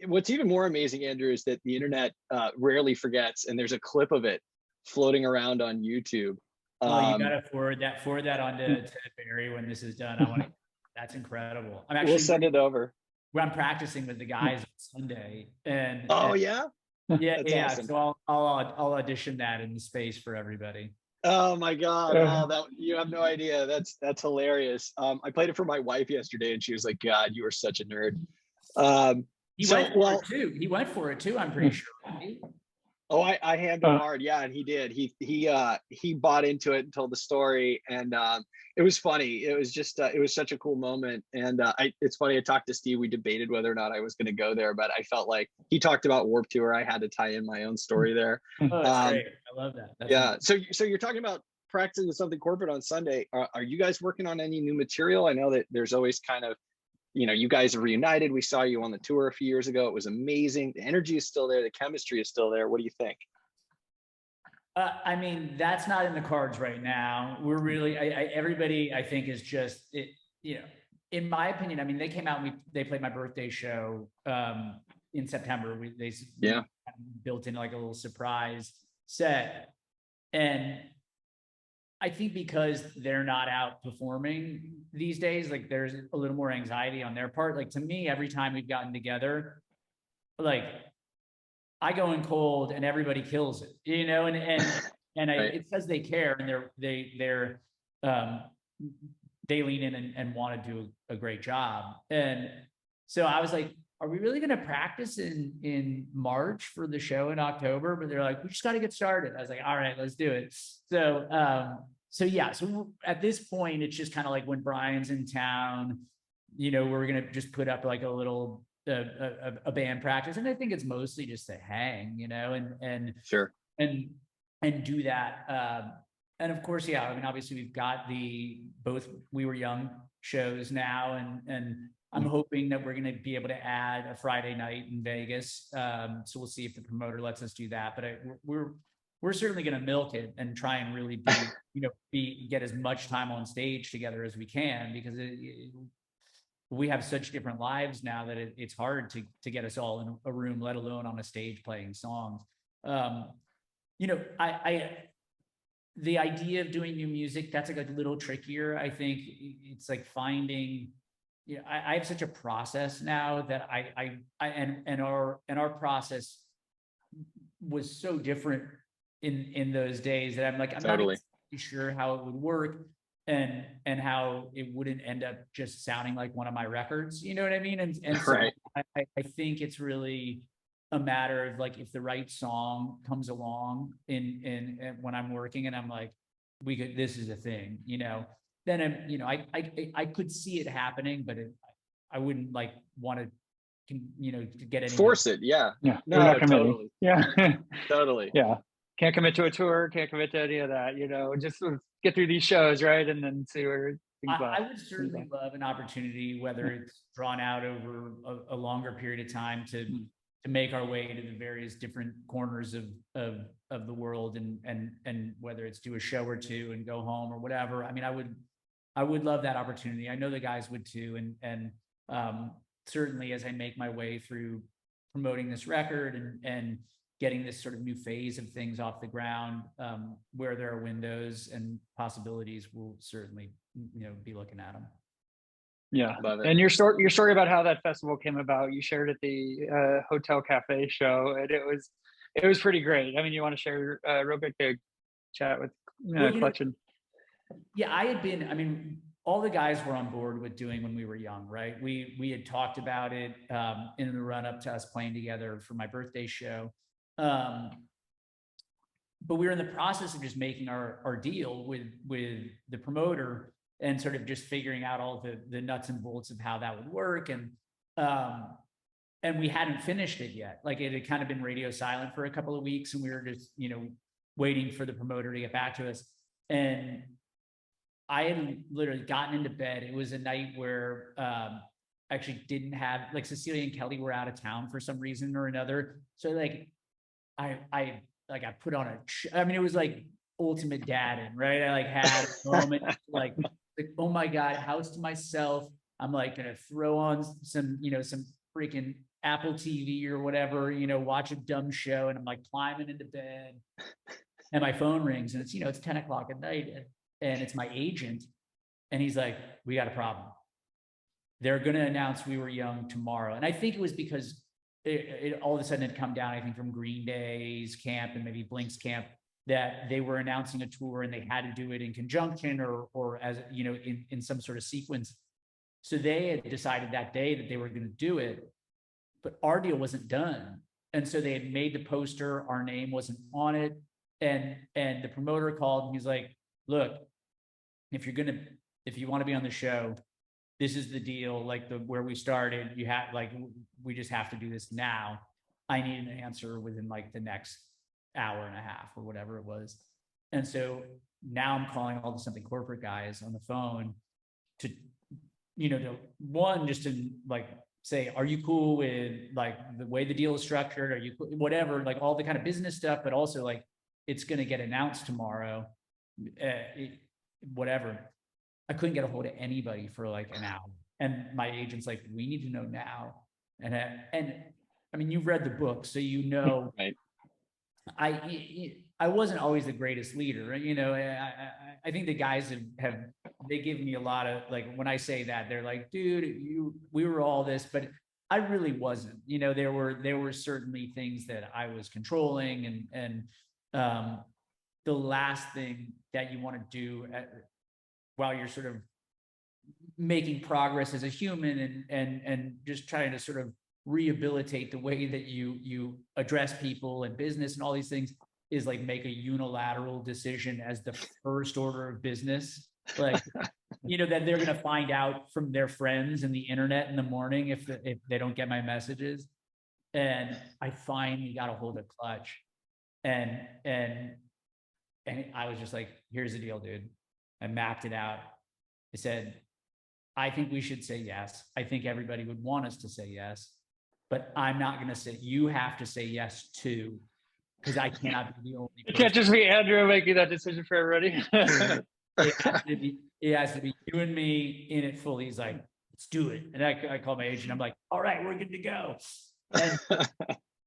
what's even more amazing, Andrew, is that the internet rarely forgets, and there's a clip of it floating around on YouTube. Oh, you gotta forward that on to Barry when this is done. That's incredible. We'll send it over. I'm practicing with the guys on Sunday, and yeah. Yeah. Awesome. So I'll audition that in the space for everybody. Oh my God. Oh, you have no idea. That's hilarious. I played it for my wife yesterday, and she was like, God, you are such a nerd. He went for it too. I'm pretty sure. Right? Oh, I hammed him hard. Yeah. And he did. He bought into it and told the story. And it was funny. It was just, it was such a cool moment. And it's funny. I talked to Steve. We debated whether or not I was going to go there, but I felt like he talked about Warped Tour. I had to tie in my own story there. Oh, that's great. I love that. That's amazing. So you're talking about practicing with something corporate on Sunday. Are you guys working on any new material? I know that there's always kind of, you know, you guys are reunited. We saw you on the tour a few years ago. It was amazing. The energy is still there. The chemistry is still there. What do you think? I mean, that's not in the cards right now. We're really, everybody, I think, is just, you know, in my opinion, I mean, they came out and they played my birthday show in September. They built in like a little surprise set. And I think because they're not out performing these days, like there's a little more anxiety on their part. Like to me, every time we've gotten together, like I go in cold and everybody kills it, you know, and right. It says they care, and they lean in and want to do a great job. And so I was like, are we really going to practice in March for the show in October? But they're like, we just got to get started. I was like, all right, let's do it. So yeah, so at this point, it's just kind of like when Brian's in town, you know, we're going to just put up like a little, a band practice. And I think it's mostly just to hang, you know, and sure. And do that. And of course, yeah, I mean, obviously we've got both We Were Young shows now, and I'm hoping that we're going to be able to add a Friday night in Vegas. So we'll see if the promoter lets us do that, but we're certainly going to milk it and try and really get as much time on stage together as we can, because we have such different lives now that it's hard to get us all in a room, let alone on a stage playing songs. the idea of doing new music, that's like a little trickier. I think it's like finding, I have such a process now that our process was so different in those days that I'm like, I'm Totally. not exactly sure how it would work and how it wouldn't end up just sounding like one of my records, you know what I mean? And so Right. I think it's really a matter of like, if the right song comes along in when I'm working and I'm like, this is a thing, then I could see it happening, but I wouldn't like want to, to get any Force it. Yeah. Yeah. No, We're not committing. totally. Yeah. Totally. Yeah. Can't commit to a tour, can't commit to any of that, just sort of get through these shows, right? And then see where things I would certainly love an opportunity, whether it's drawn out over a longer period of time to make our way to the various different corners of the world and whether it's do a show or two and go home or whatever. I mean, I would love that opportunity. I know the guys would too. And certainly as I make my way through promoting this record and getting this sort of new phase of things off the ground, where there are windows and possibilities, we'll certainly, be looking at them. Yeah. Love it. And your story about how that festival came about, you shared at the Hotel Cafe show, and it was pretty great. I mean, you want to share real quick the chat with Clutch? Yeah, I mean, all the guys were on board with doing when we were young, right? We had talked about it in the run up to us playing together for my birthday show. But we were in the process of just making our deal with the promoter and sort of just figuring out all the nuts and bolts of how that would work. And we hadn't finished it yet. Like it had kind of been radio silent for a couple of weeks and we were just, waiting for the promoter to get back to us. And I had literally gotten into bed. It was a night where actually didn't have, like, Cecilia and Kelly were out of town for some reason or another. So like I put on it was like ultimate dadding, right? I like had a moment like, oh my God, house to myself. I'm like gonna throw on some freaking Apple TV or whatever, watch a dumb show. And I'm like climbing into bed and my phone rings and it's, it's 10 o'clock at night and it's my agent. And he's like, we got a problem. They're going to announce We Were Young tomorrow. And I think it was because it all of a sudden had come down, I think from Green Day's camp and maybe Blink's camp, that they were announcing a tour and they had to do it in conjunction or as, in some sort of sequence. So they had decided that day that they were going to do it, but our deal wasn't done. And so they had made the poster, our name wasn't on it. And the promoter called and he's like, look, if you want to be on the show, this is the deal, like where we started, we just have to do this now. I need an answer within like the next hour and a half or whatever it was. And so now I'm calling all the Something Corporate guys on the phone to just to like say, are you cool with like the way the deal is structured? Are you whatever, like all the kind of business stuff, but also like it's going to get announced tomorrow, whatever. I couldn't get a hold of anybody for like an hour. And my agent's like, we need to know now. And I mean, you've read the book, so right. I wasn't always the greatest leader. I think the guys they give me a lot of, like, when I say that, they're like, dude, we were all this, but I really wasn't. There were certainly things that I was controlling and the last thing that you want to do while you're sort of making progress as a human and just trying to sort of rehabilitate the way that you address people and business and all these things is like make a unilateral decision as the first order of business. Like, that they're going to find out from their friends and the internet in the morning if they don't get my messages. And I finally got a hold of Clutch and I was just like, here's the deal, dude. I mapped it out. I said, I think we should say yes. I think everybody would want us to say yes, but I'm not going to say, you have to say yes too, because I cannot be the only person. It can't just be Andrew making that decision for everybody. It has to be you and me in it fully. He's like, let's do it. And I call my agent. I'm like, all right, we're good to go. And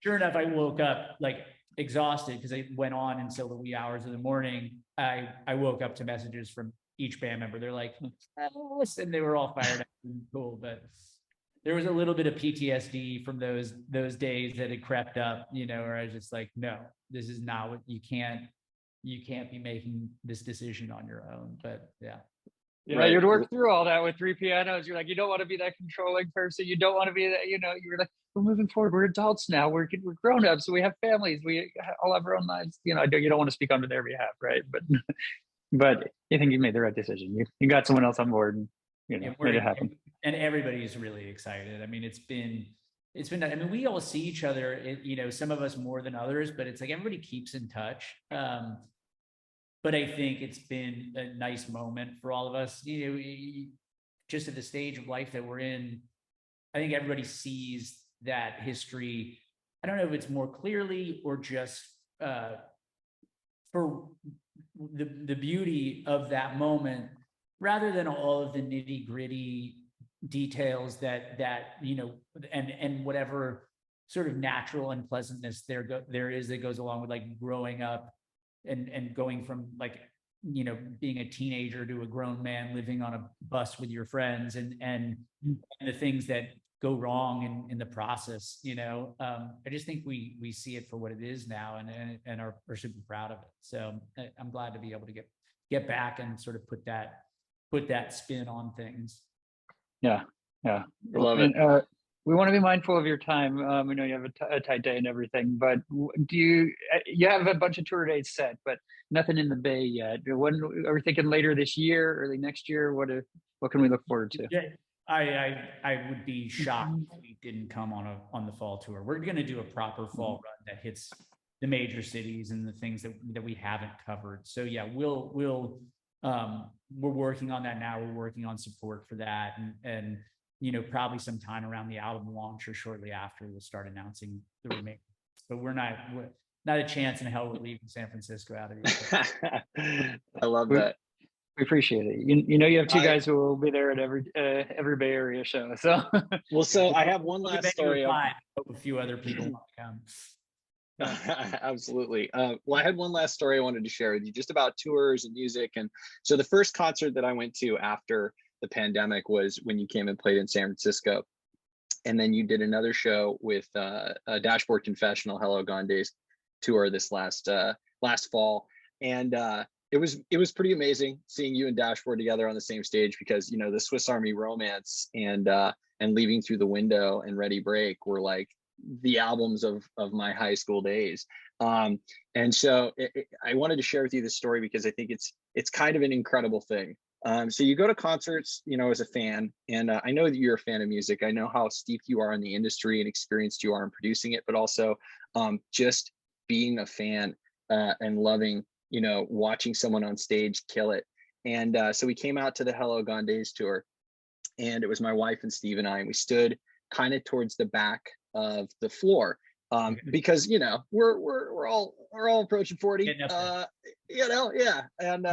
sure enough, I woke up like exhausted because I went on until the wee hours of the morning. I woke up to messages from each band member. They're like, "Yes," and they were all fired up and cool, but there was a little bit of PTSD from those days that had crept up, where I was just like, no, this is not what you can't be making this decision on your own. But yeah. Yeah, right. You'd work through all that with 3 pianos. You're like, you don't want to be that controlling person. You don't want to be that, you were like, we're moving forward. We're adults now. We're grown ups. We have families. We all have our own lives. You don't want to speak on their behalf, right? But you think you made the right decision. You got someone else on board, and made it happen. And everybody's really excited. I mean, it's been. I mean, we all see each other. Some of us more than others, but it's like everybody keeps in touch. But I think it's been a nice moment for all of us, just at the stage of life that we're in. I think everybody sees that history. I don't know if it's more clearly or just for the beauty of that moment, rather than all of the nitty gritty details that and whatever sort of natural unpleasantness there is that goes along with like growing up. And going from like, being a teenager to a grown man living on a bus with your friends and the things that go wrong in the process, I just think we see it for what it is now and are super proud of it. So I'm glad to be able to get back and sort of put that spin on things. Yeah. I love it. We want to be mindful of your time. We know you have a tight day and everything, but do you have a bunch of tour dates set, but nothing in the Bay yet? When are we thinking? Later this year, early next year? What can we look forward to? Yeah, I would be shocked if we didn't come on the fall tour. We're going to do a proper fall run that hits the major cities and the things that we haven't covered. So yeah, we're working on that now. We're working on support for that, and probably sometime around the album launch or shortly after, we'll start announcing the remaining. But we're not a chance in hell we're leaving San Francisco out of here. I love that. We appreciate it. You have two guys who will be there at every Bay Area show. So so I have one last story. A few other people want to come. Absolutely. Well, I had one last story I wanted to share with you, just about tours and music. And so the first concert that I went to after the pandemic was when you came and played in San Francisco, and then you did another show with a Dashboard Confessional Hello Gone Days tour this last fall, and it was pretty amazing seeing you and Dashboard together on the same stage, because the Swiss Army Romance and Leaving Through the Window and Ready Break were like the albums of my high school days. And so I wanted to share with you this story because I think it's kind of an incredible thing. So you go to concerts, as a fan, and I know that you're a fan of music. I know how steeped you are in the industry and experienced you are in producing it, but also just being a fan and loving, watching someone on stage kill it. And so we came out to the Hello Gone Days tour, and it was my wife and Steve and I, and we stood kind of towards the back of the floor because we're all approaching 40, yeah, and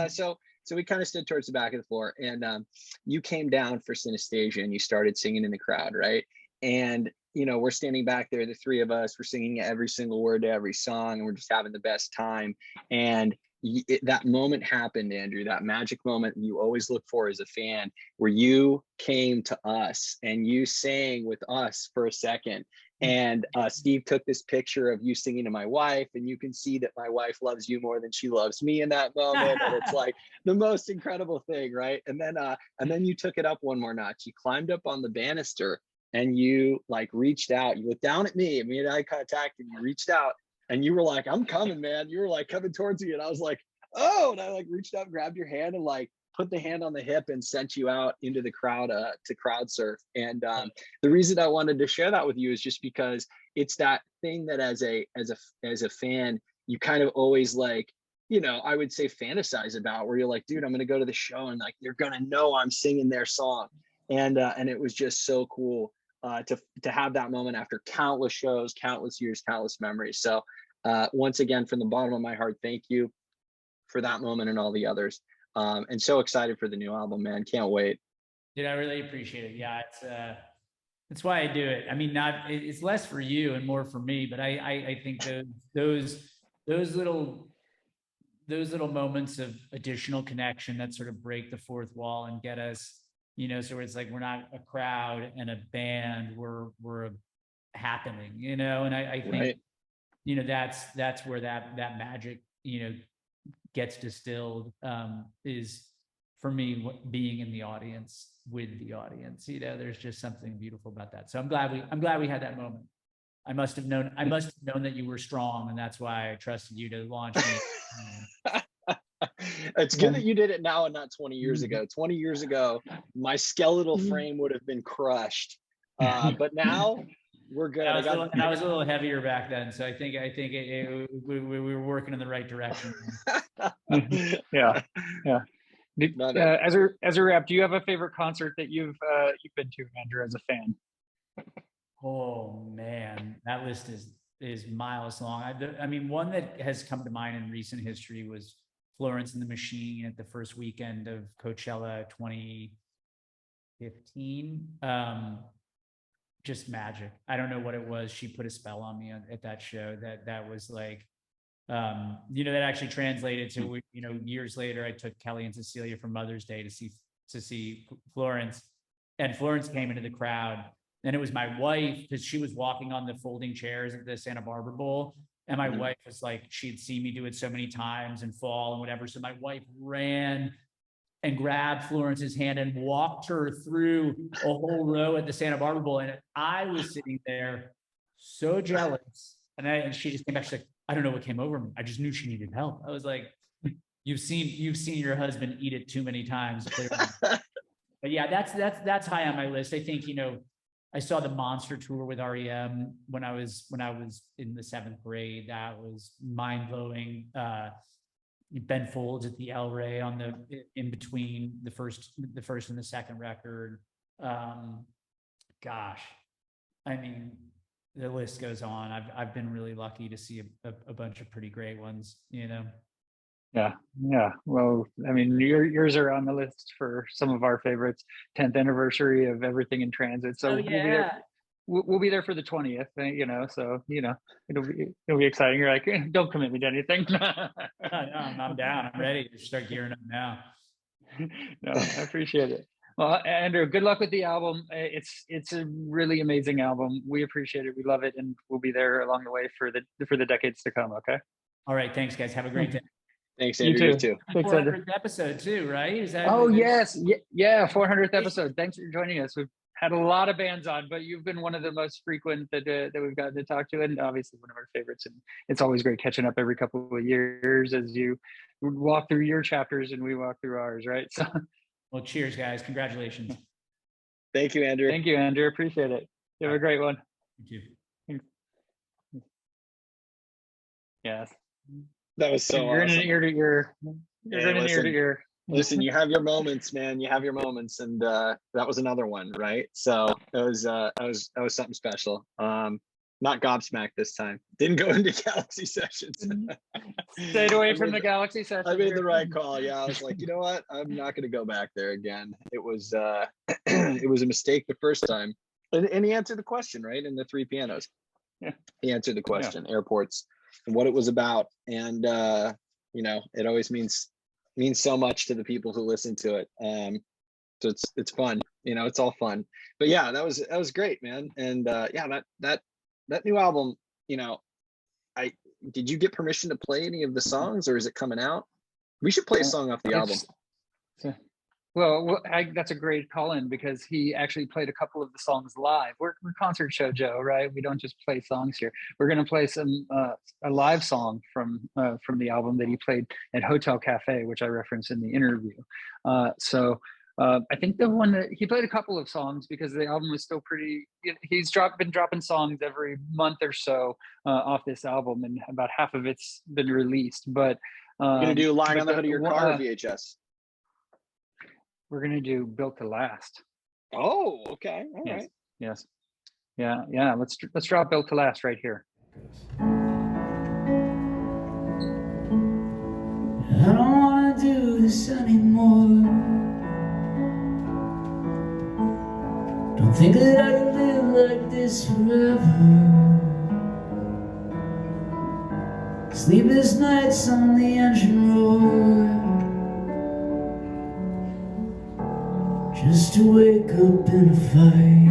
so we kind of stood towards the back of the floor, and you came down for Synesthesia and you started singing in the crowd, right? And we're standing back there, the three of us, we're singing every single word to every song, and we're just having the best time. And that moment happened, Andrew, that magic moment you always look for as a fan, where you came to us and you sang with us for a second. And Steve took this picture of you singing to my wife, and you can see that my wife loves you more than she loves me in that moment. And it's like the most incredible thing, right? And then you took it up one more notch. You climbed up on the banister and you like reached out. You looked down at me and we had eye contact, and you reached out and you were like, "I'm coming, man." You were like coming towards me, and I was like, "Oh," and I like reached out, grabbed your hand, and like put the hand on the hip and sent you out into the crowd to crowd surf. And the reason I wanted to share that with you is just because it's that thing that as a fan, you kind of always like, I would say fantasize about, where you're like, dude, I'm going to go to the show and like, you're going to know I'm singing their song. And it was just so cool to have that moment after countless shows, countless years, countless memories. So once again, from the bottom of my heart, thank you for that moment and all the others. And so excited for the new album, man. Can't wait. Dude, I really appreciate it. Yeah, that's why I do it. I mean, it's less for you and more for me, but I think those those little moments of additional connection that sort of break the fourth wall and get us, you know, so it's like we're not a crowd and a band, we're happening, you know. And I think, right, you know, that's where that magic, you know, gets distilled, is for me being in the audience with the audience. You know, there's just something beautiful about that. So I'm glad we had that moment. I must have known that you were strong, and that's why I trusted you to launch me. It's good that you did it now and not 20 years ago. 20 years ago, my skeletal frame would have been crushed. But now we're good. I was a little heavier back then, so I think we were working in the right direction. Yeah. As a wrap, do you have a favorite concert that you've been to, Andrew, as a fan? Oh man, that list is miles long. I mean, one that has come to mind in recent history was Florence and the Machine at the first weekend of Coachella 2015. Just magic. I don't know what it was. She put a spell on me at that show. That was like, you know, that actually translated to, you know, years later, I took Kelly and Cecilia for Mother's Day to see Florence, and Florence came into the crowd. And it was my wife, because she was walking on the folding chairs at the Santa Barbara Bowl. And my wife was like, she had seen me do it so many times and fall and whatever. So my wife ran and grabbed Florence's hand and walked her through a whole row at the Santa Barbara Bowl. And I was sitting there so jealous. And she just came back, she's like, I don't know what came over me. I just knew she needed help. I was like, you've seen your husband eat it too many times, clearly. But yeah, that's high on my list. I think, you know, I saw the Monster tour with REM when I was in the 7th grade. That was mind blowing. Ben Folds at the El Rey in between the first and the second record. Gosh, I mean, the list goes on. I've been really lucky to see a bunch of pretty great ones, you know. Yeah. Well, I mean, yours are on the list for some of our favorites. 10th anniversary of Everything in Transit. So we'll be there for the 20th. You know, so you know it'll be exciting. You're like, don't commit me to anything. No, I'm down. I'm ready to start gearing up now. No, I appreciate it. Well, Andrew, good luck with the album. It's a really amazing album. We appreciate it. We love it, and we'll be there along the way for the decades to come. Okay. All right. Thanks, guys. Have a great day. Thanks, Andrew. You too. Thanks, 400th episode too, right? Is that? Oh yes, yeah. 400th episode. Thanks for joining us. We've had a lot of bands on, but you've been one of the most frequent that we've gotten to talk to, and obviously one of our favorites. And it's always great catching up every couple of years as you walk through your chapters and we walk through ours, right? So, well, cheers, guys. Congratulations. Thank you, Andrew. Thank you, Andrew. Appreciate it. You have a great one. Thank you. Yes. That was so you're awesome. In an ear to ear. You're in an ear to ear. Listen, you have your moments, man. You have your moments, and that was another one, right? So that was something special. Not gobsmacked this time. Didn't go into Galaxy sessions. Stayed away from the Galaxy sessions. I made the right call. Yeah, I was like, you know what? I'm not going to go back there again. It was it was a mistake the first time, and he answered the question right in the 3 pianos. Yeah, he answered the question. Yeah. Airports. And what it was about, and you know, it always means so much to the people who listen to it. So it's fun, you know, it's all fun. But yeah, that was great, man. And yeah, that new album, you know, did you get permission to play any of the songs, or is it coming out? We should play a song off the album. Well, that's a great call-in, because he actually played a couple of the songs live. We're Concert Show Joe, right? We don't just play songs here. We're going to play a live song from the album that he played at Hotel Cafe, which I referenced in the interview. So I think the one that he played a couple of songs, because the album was still pretty. He's been dropping songs every month or so off this album, and about half of it's been released. But you're going to do Lying on the Hood of Your Car VHS. We're going to do Built to Last. Oh, okay. All right. Yes. Yeah. Let's drop Built to Last right here. I don't want to do this anymore. Don't think that I can live like this forever. Sleepless nights on the engine roar, just to wake up in a fight.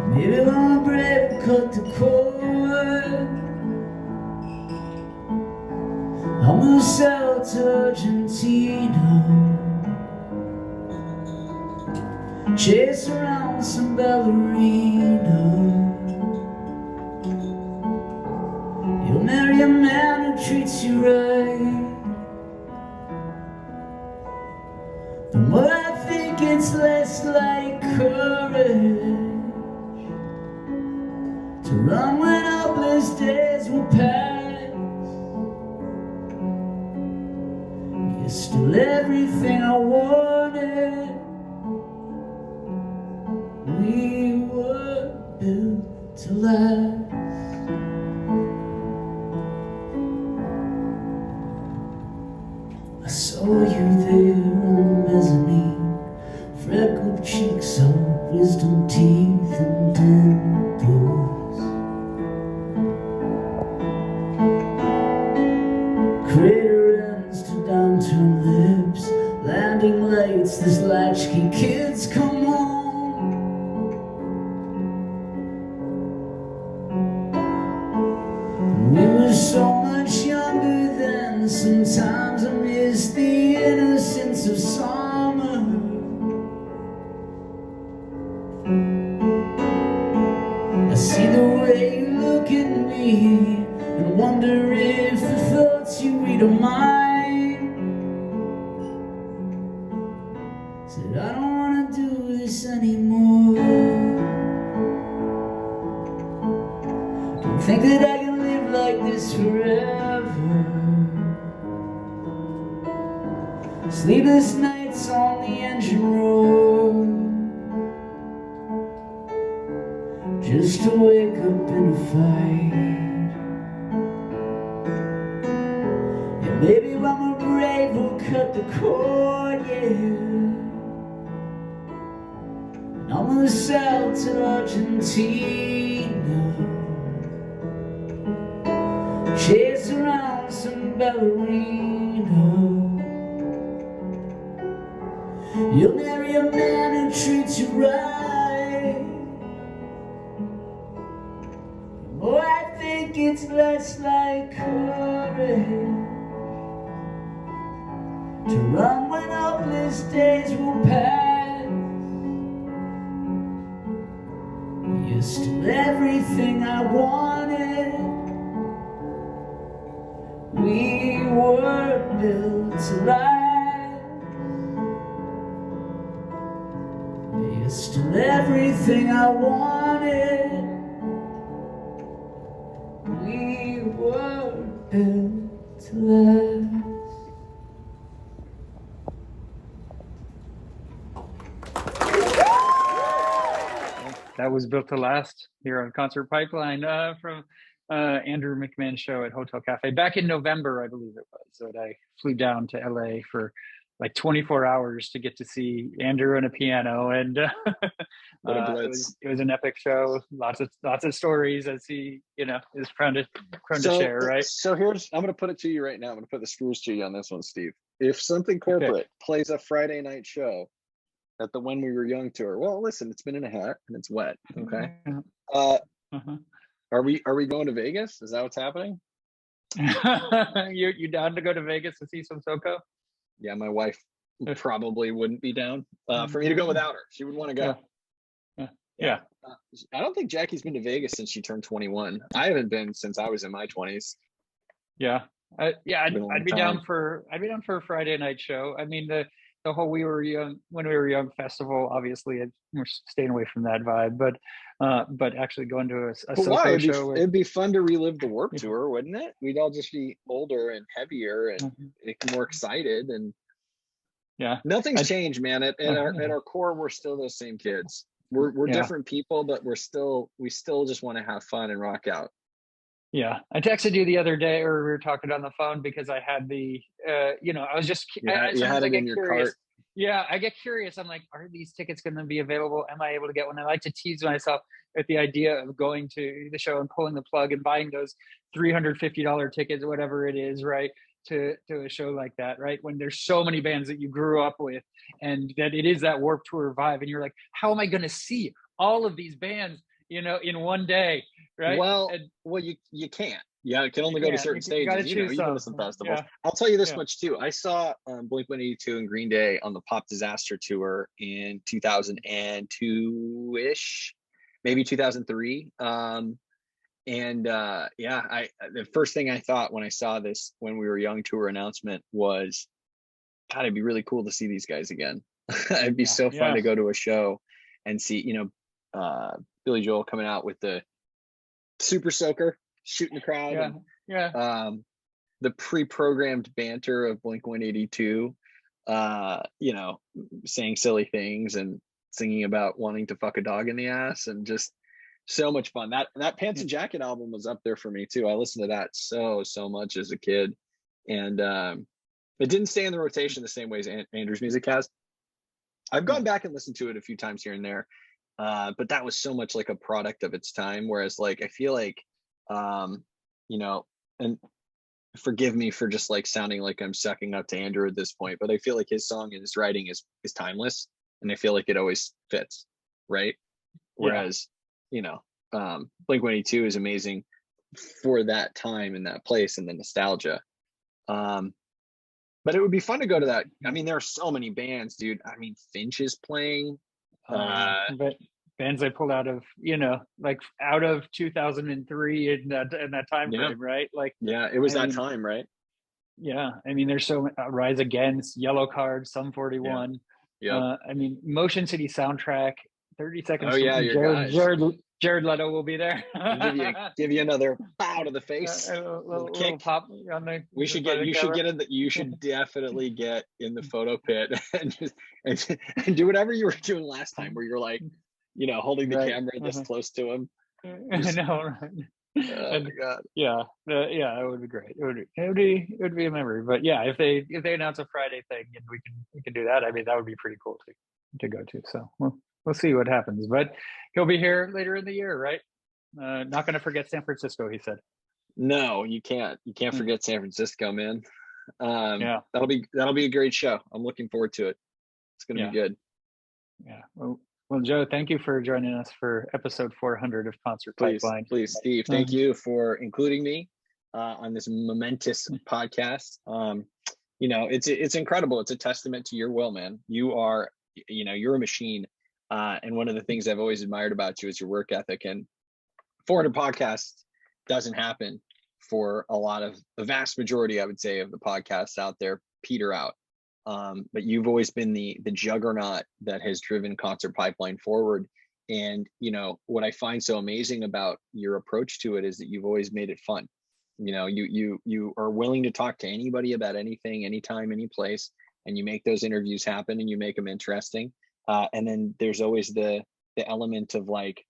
Maybe when we're brave, cut the cord. I'll move south to Argentina, chase around some ballerina. You'll marry a man who treats you right. The more I think, it's less like courage to run when hopeless days will pass. You're still everything I wanted. We were built to last. I saw you there on the mezzanine, freckled cheeks of wisdom teeth and dimples, crater ends to downturned lips, landing lights, this latchkey kids come home. We were so much younger then, sometimes I miss the innocence of summer. I see the way you look at me and wonder if the thoughts you read are mine. Said I don't wanna do this anymore. Don't think that I can live like this forever. Sleepless nights on the engine room, just to wake up in a fight. Yeah, maybe when we're brave we'll cut the cord, yeah. And I'll move south to Argentina, chase around some ballerina. You'll marry a man who treats you right. Oh, I think it's less like courage to run when hopeless days will pass. You're still everything I wanted. We were built to last. You're still everything I wanted. We were built to last. That was Built to Last here on Concert Pipeline from Andrew McMahon show at Hotel Cafe back in November, I believe it was. So I flew down to LA for like 24 hours to get to see Andrew on a piano, and What a it blitz. was an epic show. Lots of stories as he is prone to share, right? So here's, I'm going to put it to you right now. I'm going to put the screws to you on this one, Steve. If something corporate plays a Friday night show at the When We Were Young tour, well, listen, it's been in a hat and it's wet. Okay. Are we going to Vegas? Is that what's happening? You down to go to Vegas to see some SoCo? Yeah, my wife probably wouldn't be down for me to go without her. She would want to go. Yeah. I don't think Jackie's been to Vegas since she turned 21. I haven't been since I was in my 20s. Yeah. I'd be down time. for a Friday night show. I mean, the whole When We Were Young festival, obviously we're staying away from that vibe, but actually going to a SoCo show. It'd be fun to relive the Warped Tour, wouldn't it? We'd all just be older and heavier and more excited, and nothing's changed, man. At our core, we're still those same kids. We're different people, but we still just want to have fun and rock out. Yeah, I texted you the other day, or we were talking on the phone, because I had the, I was just, you had it in your cart. Yeah, I get curious. I'm like, are these tickets going to be available? Am I able to get one? I like to tease myself at the idea of going to the show and pulling the plug and buying those $350 tickets, whatever it is, right? To a show like that, right? When there's so many bands that you grew up with, and that it is that Warped Tour vibe, and you're like, how am I going to see all of these bands, in one day, right? Well, you can't. Yeah, it can only go to certain stages. You go to some festivals. Yeah. I'll tell you this much too. I saw Blink-182 and Green Day on the Pop Disaster tour in 2002-ish, maybe 2003. The first thing I thought when I saw this When We Were Young tour announcement was, God, it'd be really cool to see these guys again. It'd be so fun to go to a show and see, Billy Joel coming out with the Super Soaker, shooting the crowd. The pre-programmed banter of Blink-182, saying silly things and singing about wanting to fuck a dog in the ass, and just so much fun. That Pants and Jacket album was up there for me too. I listened to that so much as a kid, and it didn't stay in the rotation the same way as Andrew's music has. I've gone back and listened to it a few times here and there, but that was so much like a product of its time. Whereas like, I feel like, and forgive me for just like sounding like I'm sucking up to Andrew at this point, but I feel like his song and his writing is timeless, and I feel like it always fits, right? Whereas, Blink-182 is amazing for that time and that place and the nostalgia. But it would be fun to go to that. I mean, there are so many bands, dude. I mean, Finch is playing. But bands I pulled out of, out of 2003 in that time frame, right? Like, it was that time, right? Yeah, I mean, there's so Rise Against, Yellow Card, Sum 41. I mean, Motion City soundtrack, 30 Seconds. Oh yeah, Jared Leto will be there. give you another bow to the face. A little pop on the. You should definitely get in the photo pit and do whatever you were doing last time, where you're like, holding the camera this close to him. I know, right? Oh my God. It would be great. It would be a memory. But yeah, if they announce a Friday thing and we can do that, I mean, that would be pretty cool to go to. So we'll see what happens. But he'll be here later in the year, right? Not going to forget San Francisco, he said. No, you can't. You can't forget San Francisco, man. That'll be a great show. I'm looking forward to it. It's going to be good. Yeah. Well, Joe, thank you for joining us for episode 400 of Concert Pipeline. Please, Steve, thank you for including me on this momentous podcast. It's incredible. It's a testament to your will, man. You're a machine. And one of the things I've always admired about you is your work ethic. And 400 podcasts doesn't happen for the vast majority, I would say, of the podcasts out there peter out. But you've always been the juggernaut that has driven Concert Pipeline forward. And, what I find so amazing about your approach to it is that you've always made it fun. You are willing to talk to anybody about anything, anytime, any place, and you make those interviews happen and you make them interesting. And then there's always the element of like,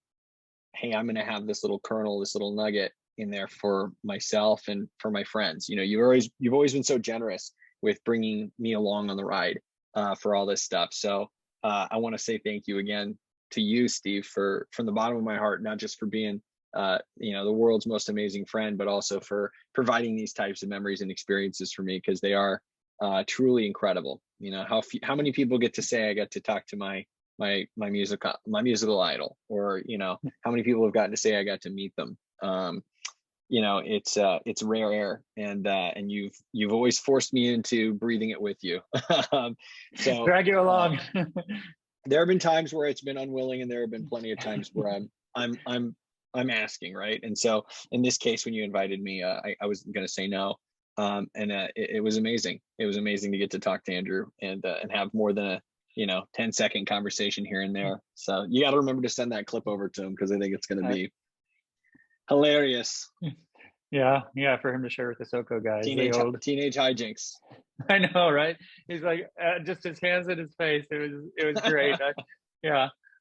hey, I'm going to have this little kernel, this little nugget in there for myself and for my friends. You've always been so generous with bringing me along on the ride for all this stuff. So I want to say thank you again to you, Steve, from the bottom of my heart, not just for being the world's most amazing friend, but also for providing these types of memories and experiences for me, because they are truly incredible. How many people get to say I got to talk to my musical idol, or how many people have gotten to say I got to meet them. It's rare air, and you've always forced me into breathing it with you. So drag you along. There have been times where it's been unwilling, and there have been plenty of times where I'm asking, right? And so in this case, when you invited me, I was going to say no. It was amazing. It was amazing to get to talk to Andrew and have more than a 10-second conversation here and there. So you got to remember to send that clip over to him, because I think it's going to be hilarious. Yeah, for him to share with the Soko guys. Teenage hijinks. I know, right? He's like, just his hands in his face. It was great.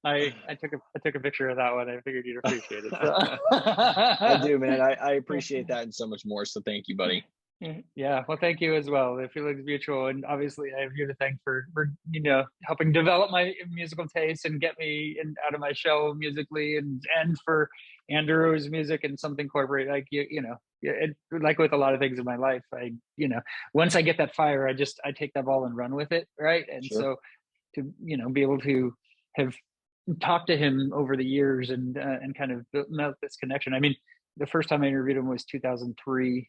I took a picture of that one. I figured you'd appreciate it. So. I do, man. I appreciate that and so much more. So thank you, buddy. Yeah, well, thank you as well. The feeling's mutual, and obviously, I have you to thank for helping develop my musical taste and get me out of my shell musically, and for Andrew's music and something corporate, like like with a lot of things in my life, once I get that fire, I take that ball and run with it, right? And Sure. so to be able to have talked to him over the years and kind of built this connection. I mean, the first time I interviewed him was 2003,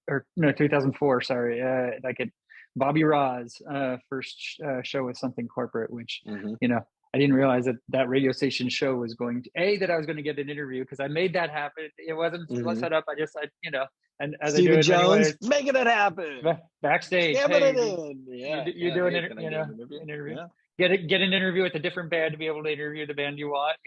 or no, 2004. Sorry, like at Bobby Ra's first show with Something Corporate, which I didn't realize that radio station show was going to that I was going to get an interview, because I made that happen. It wasn't set up. And as Stephen I do it Jones, anyways, making it happen. Backstage. Jamming Hey, it in. Yeah, you do an interview. Yeah. Get an interview with a different band to be able to interview the band you want.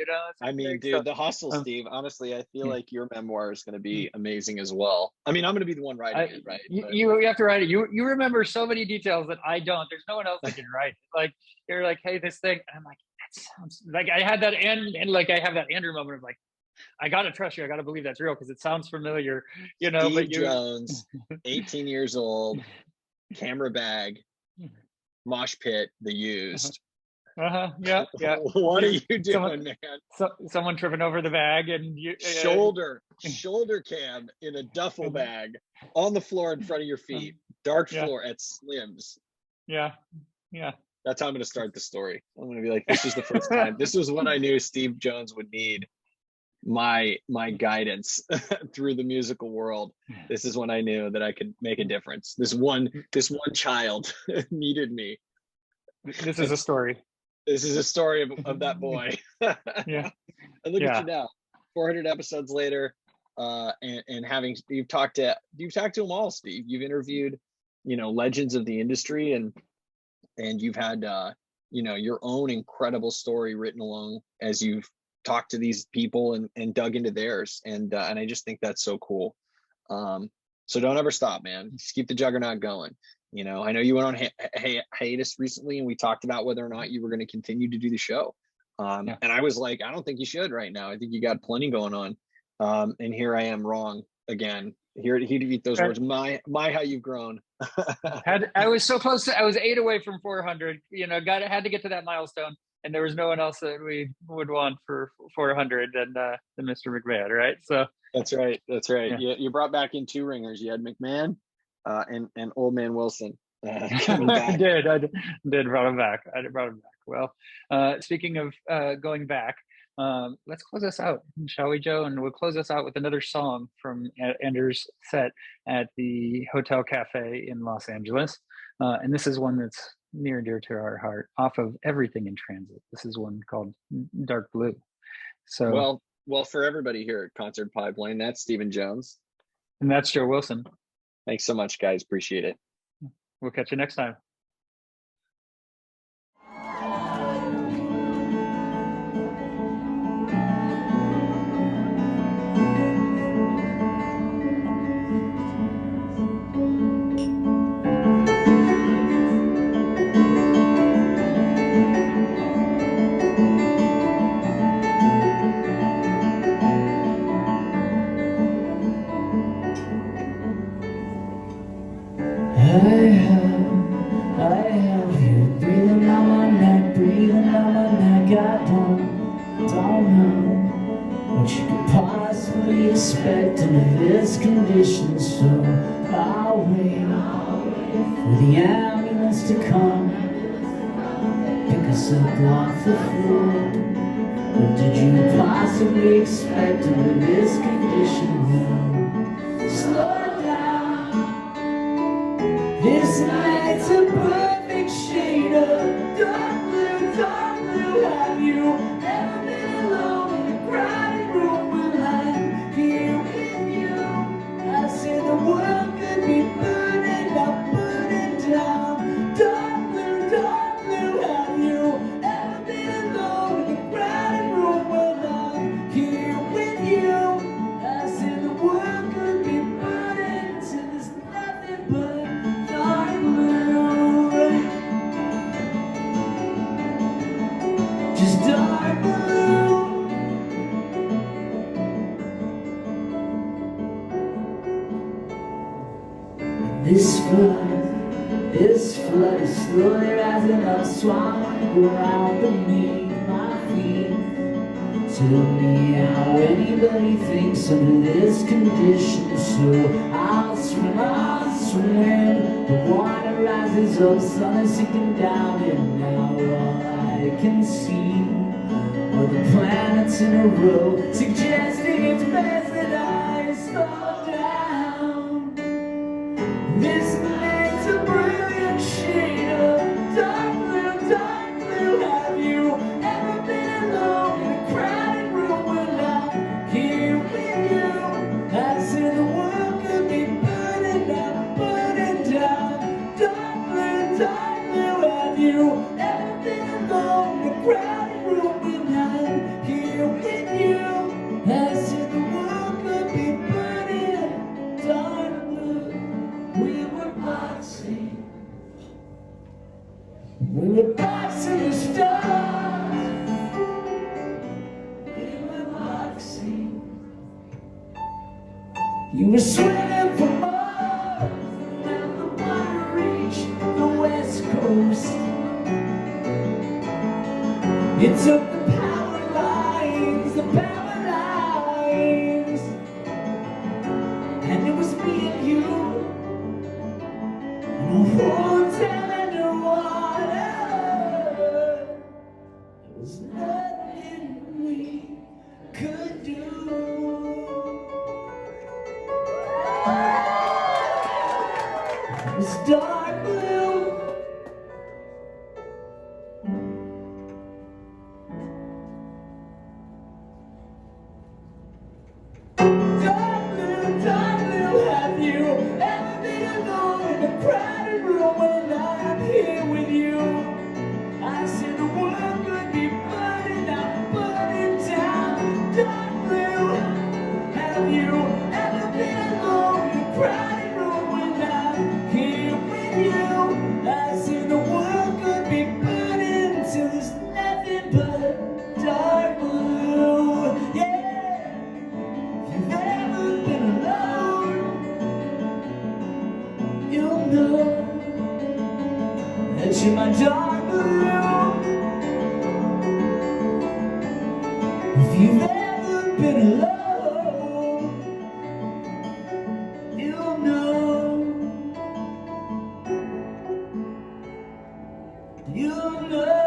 I mean, dude, the hustle, Steve. Honestly, I feel like your memoir is going to be amazing as well. I mean, I'm going to be the one writing it, right? You have to write it. You remember so many details that I don't. There's no one else that can write it. Like, you're like, hey, this thing, and I'm like, that sounds like I had that, and like I have that Andrew moment of like, I gotta trust you. I gotta believe that's real because it sounds familiar. Steve Jones, 18 years old, camera bag, mosh pit, the used. Yeah. What are you doing, man? Someone tripping over the bag and you shoulder cam in a duffel bag on the floor in front of your feet, dark floor at Slim's. Yeah. That's how I'm going to start the story. I'm going to be like, this is the first time. This was when I knew Steve Jones would need my guidance through the musical world. This is when I knew that I could make a difference. This one child needed me. This is a story. This is a story of that boy. Yeah. And look at you now, 400 episodes later, and you've talked to them all, Steve. You've interviewed, legends of the industry, and you've had your own incredible story written along as you've talked to these people and dug into theirs, and I just think that's so cool. So don't ever stop, man. Just keep the juggernaut going. I know you went on hiatus recently, and we talked about whether or not you were going to continue to do the show. And I was like, I don't think you should right now. I think you got plenty going on. And here I am wrong again. Here to eat those words. My, how you've grown. I was so close. I was 8 away from 400. Had to get to that milestone, and there was no one else that we would want for 400 than Mr. McMahon, right? So that's right. Yeah. You brought back in 2 ringers. You had McMahon and Old Man Wilson. I did brought him back. Well, speaking of going back, let's close us out, shall we, Joe? And we'll close us out with another song from Andrew's set at the Hotel Cafe in Los Angeles. And this is one that's near and dear to our heart, off of Everything in Transit. This is one called Dark Blue. So well, for everybody here at Concert Pipeline, that's Stephen Jones. And that's Joe Wilson. Thanks so much, guys. Appreciate it. We'll catch you next time. I have you breathing down my neck, I don't know what you could possibly expect under this condition, so I'll wait for the ambulance to come, pick us up off the floor. What did you possibly expect under this condition? Slow it down. This night's a perfect shade of dark blue, dark blue. Have you ever been alone in a crowded room when I'm here with you? I say the world could be burning up, burning down. Dark blue, have you ever been alone in a crowded room when I'm here with you? I say the world could be burning till there's nothing but dark blue. This flood is slowly rising up, swallowing the ground beneath my feet. Tell me how anybody thinks under this condition. So I'll swim. The water rises up, sun is sinking down, and now all I can see are the planets in a row, suggesting it's best that I slow down. This night's a brilliant shade of dark blue, dark blue. Have you ever been alone in a crowded room when I'm here with you? I said the world could be burning up, burning down. Dark blue, dark blue. Have you ever been alone in a crowded room when I'm here with you? I said the world could be burning dark blue. We were boxing the stars. We were boxing. You were swimming for Mars, and the water reached the west coast. It took the power lines, and it was me and you, and a hotel underwater. There was nothing we could do. It was dark blue. Dark blue, have you ever been alone in a crowded room when I'm here with you? I said the world could be burning up, burning down. Dark blue, have you ever been alone in a crowded room when I'm here with you? I said the world could be burning till there's nothing but dark blue. Yeah, if you've ever been alone, you'll know that you're my dark blue. If you've ever been alone, you'll know. You'll know.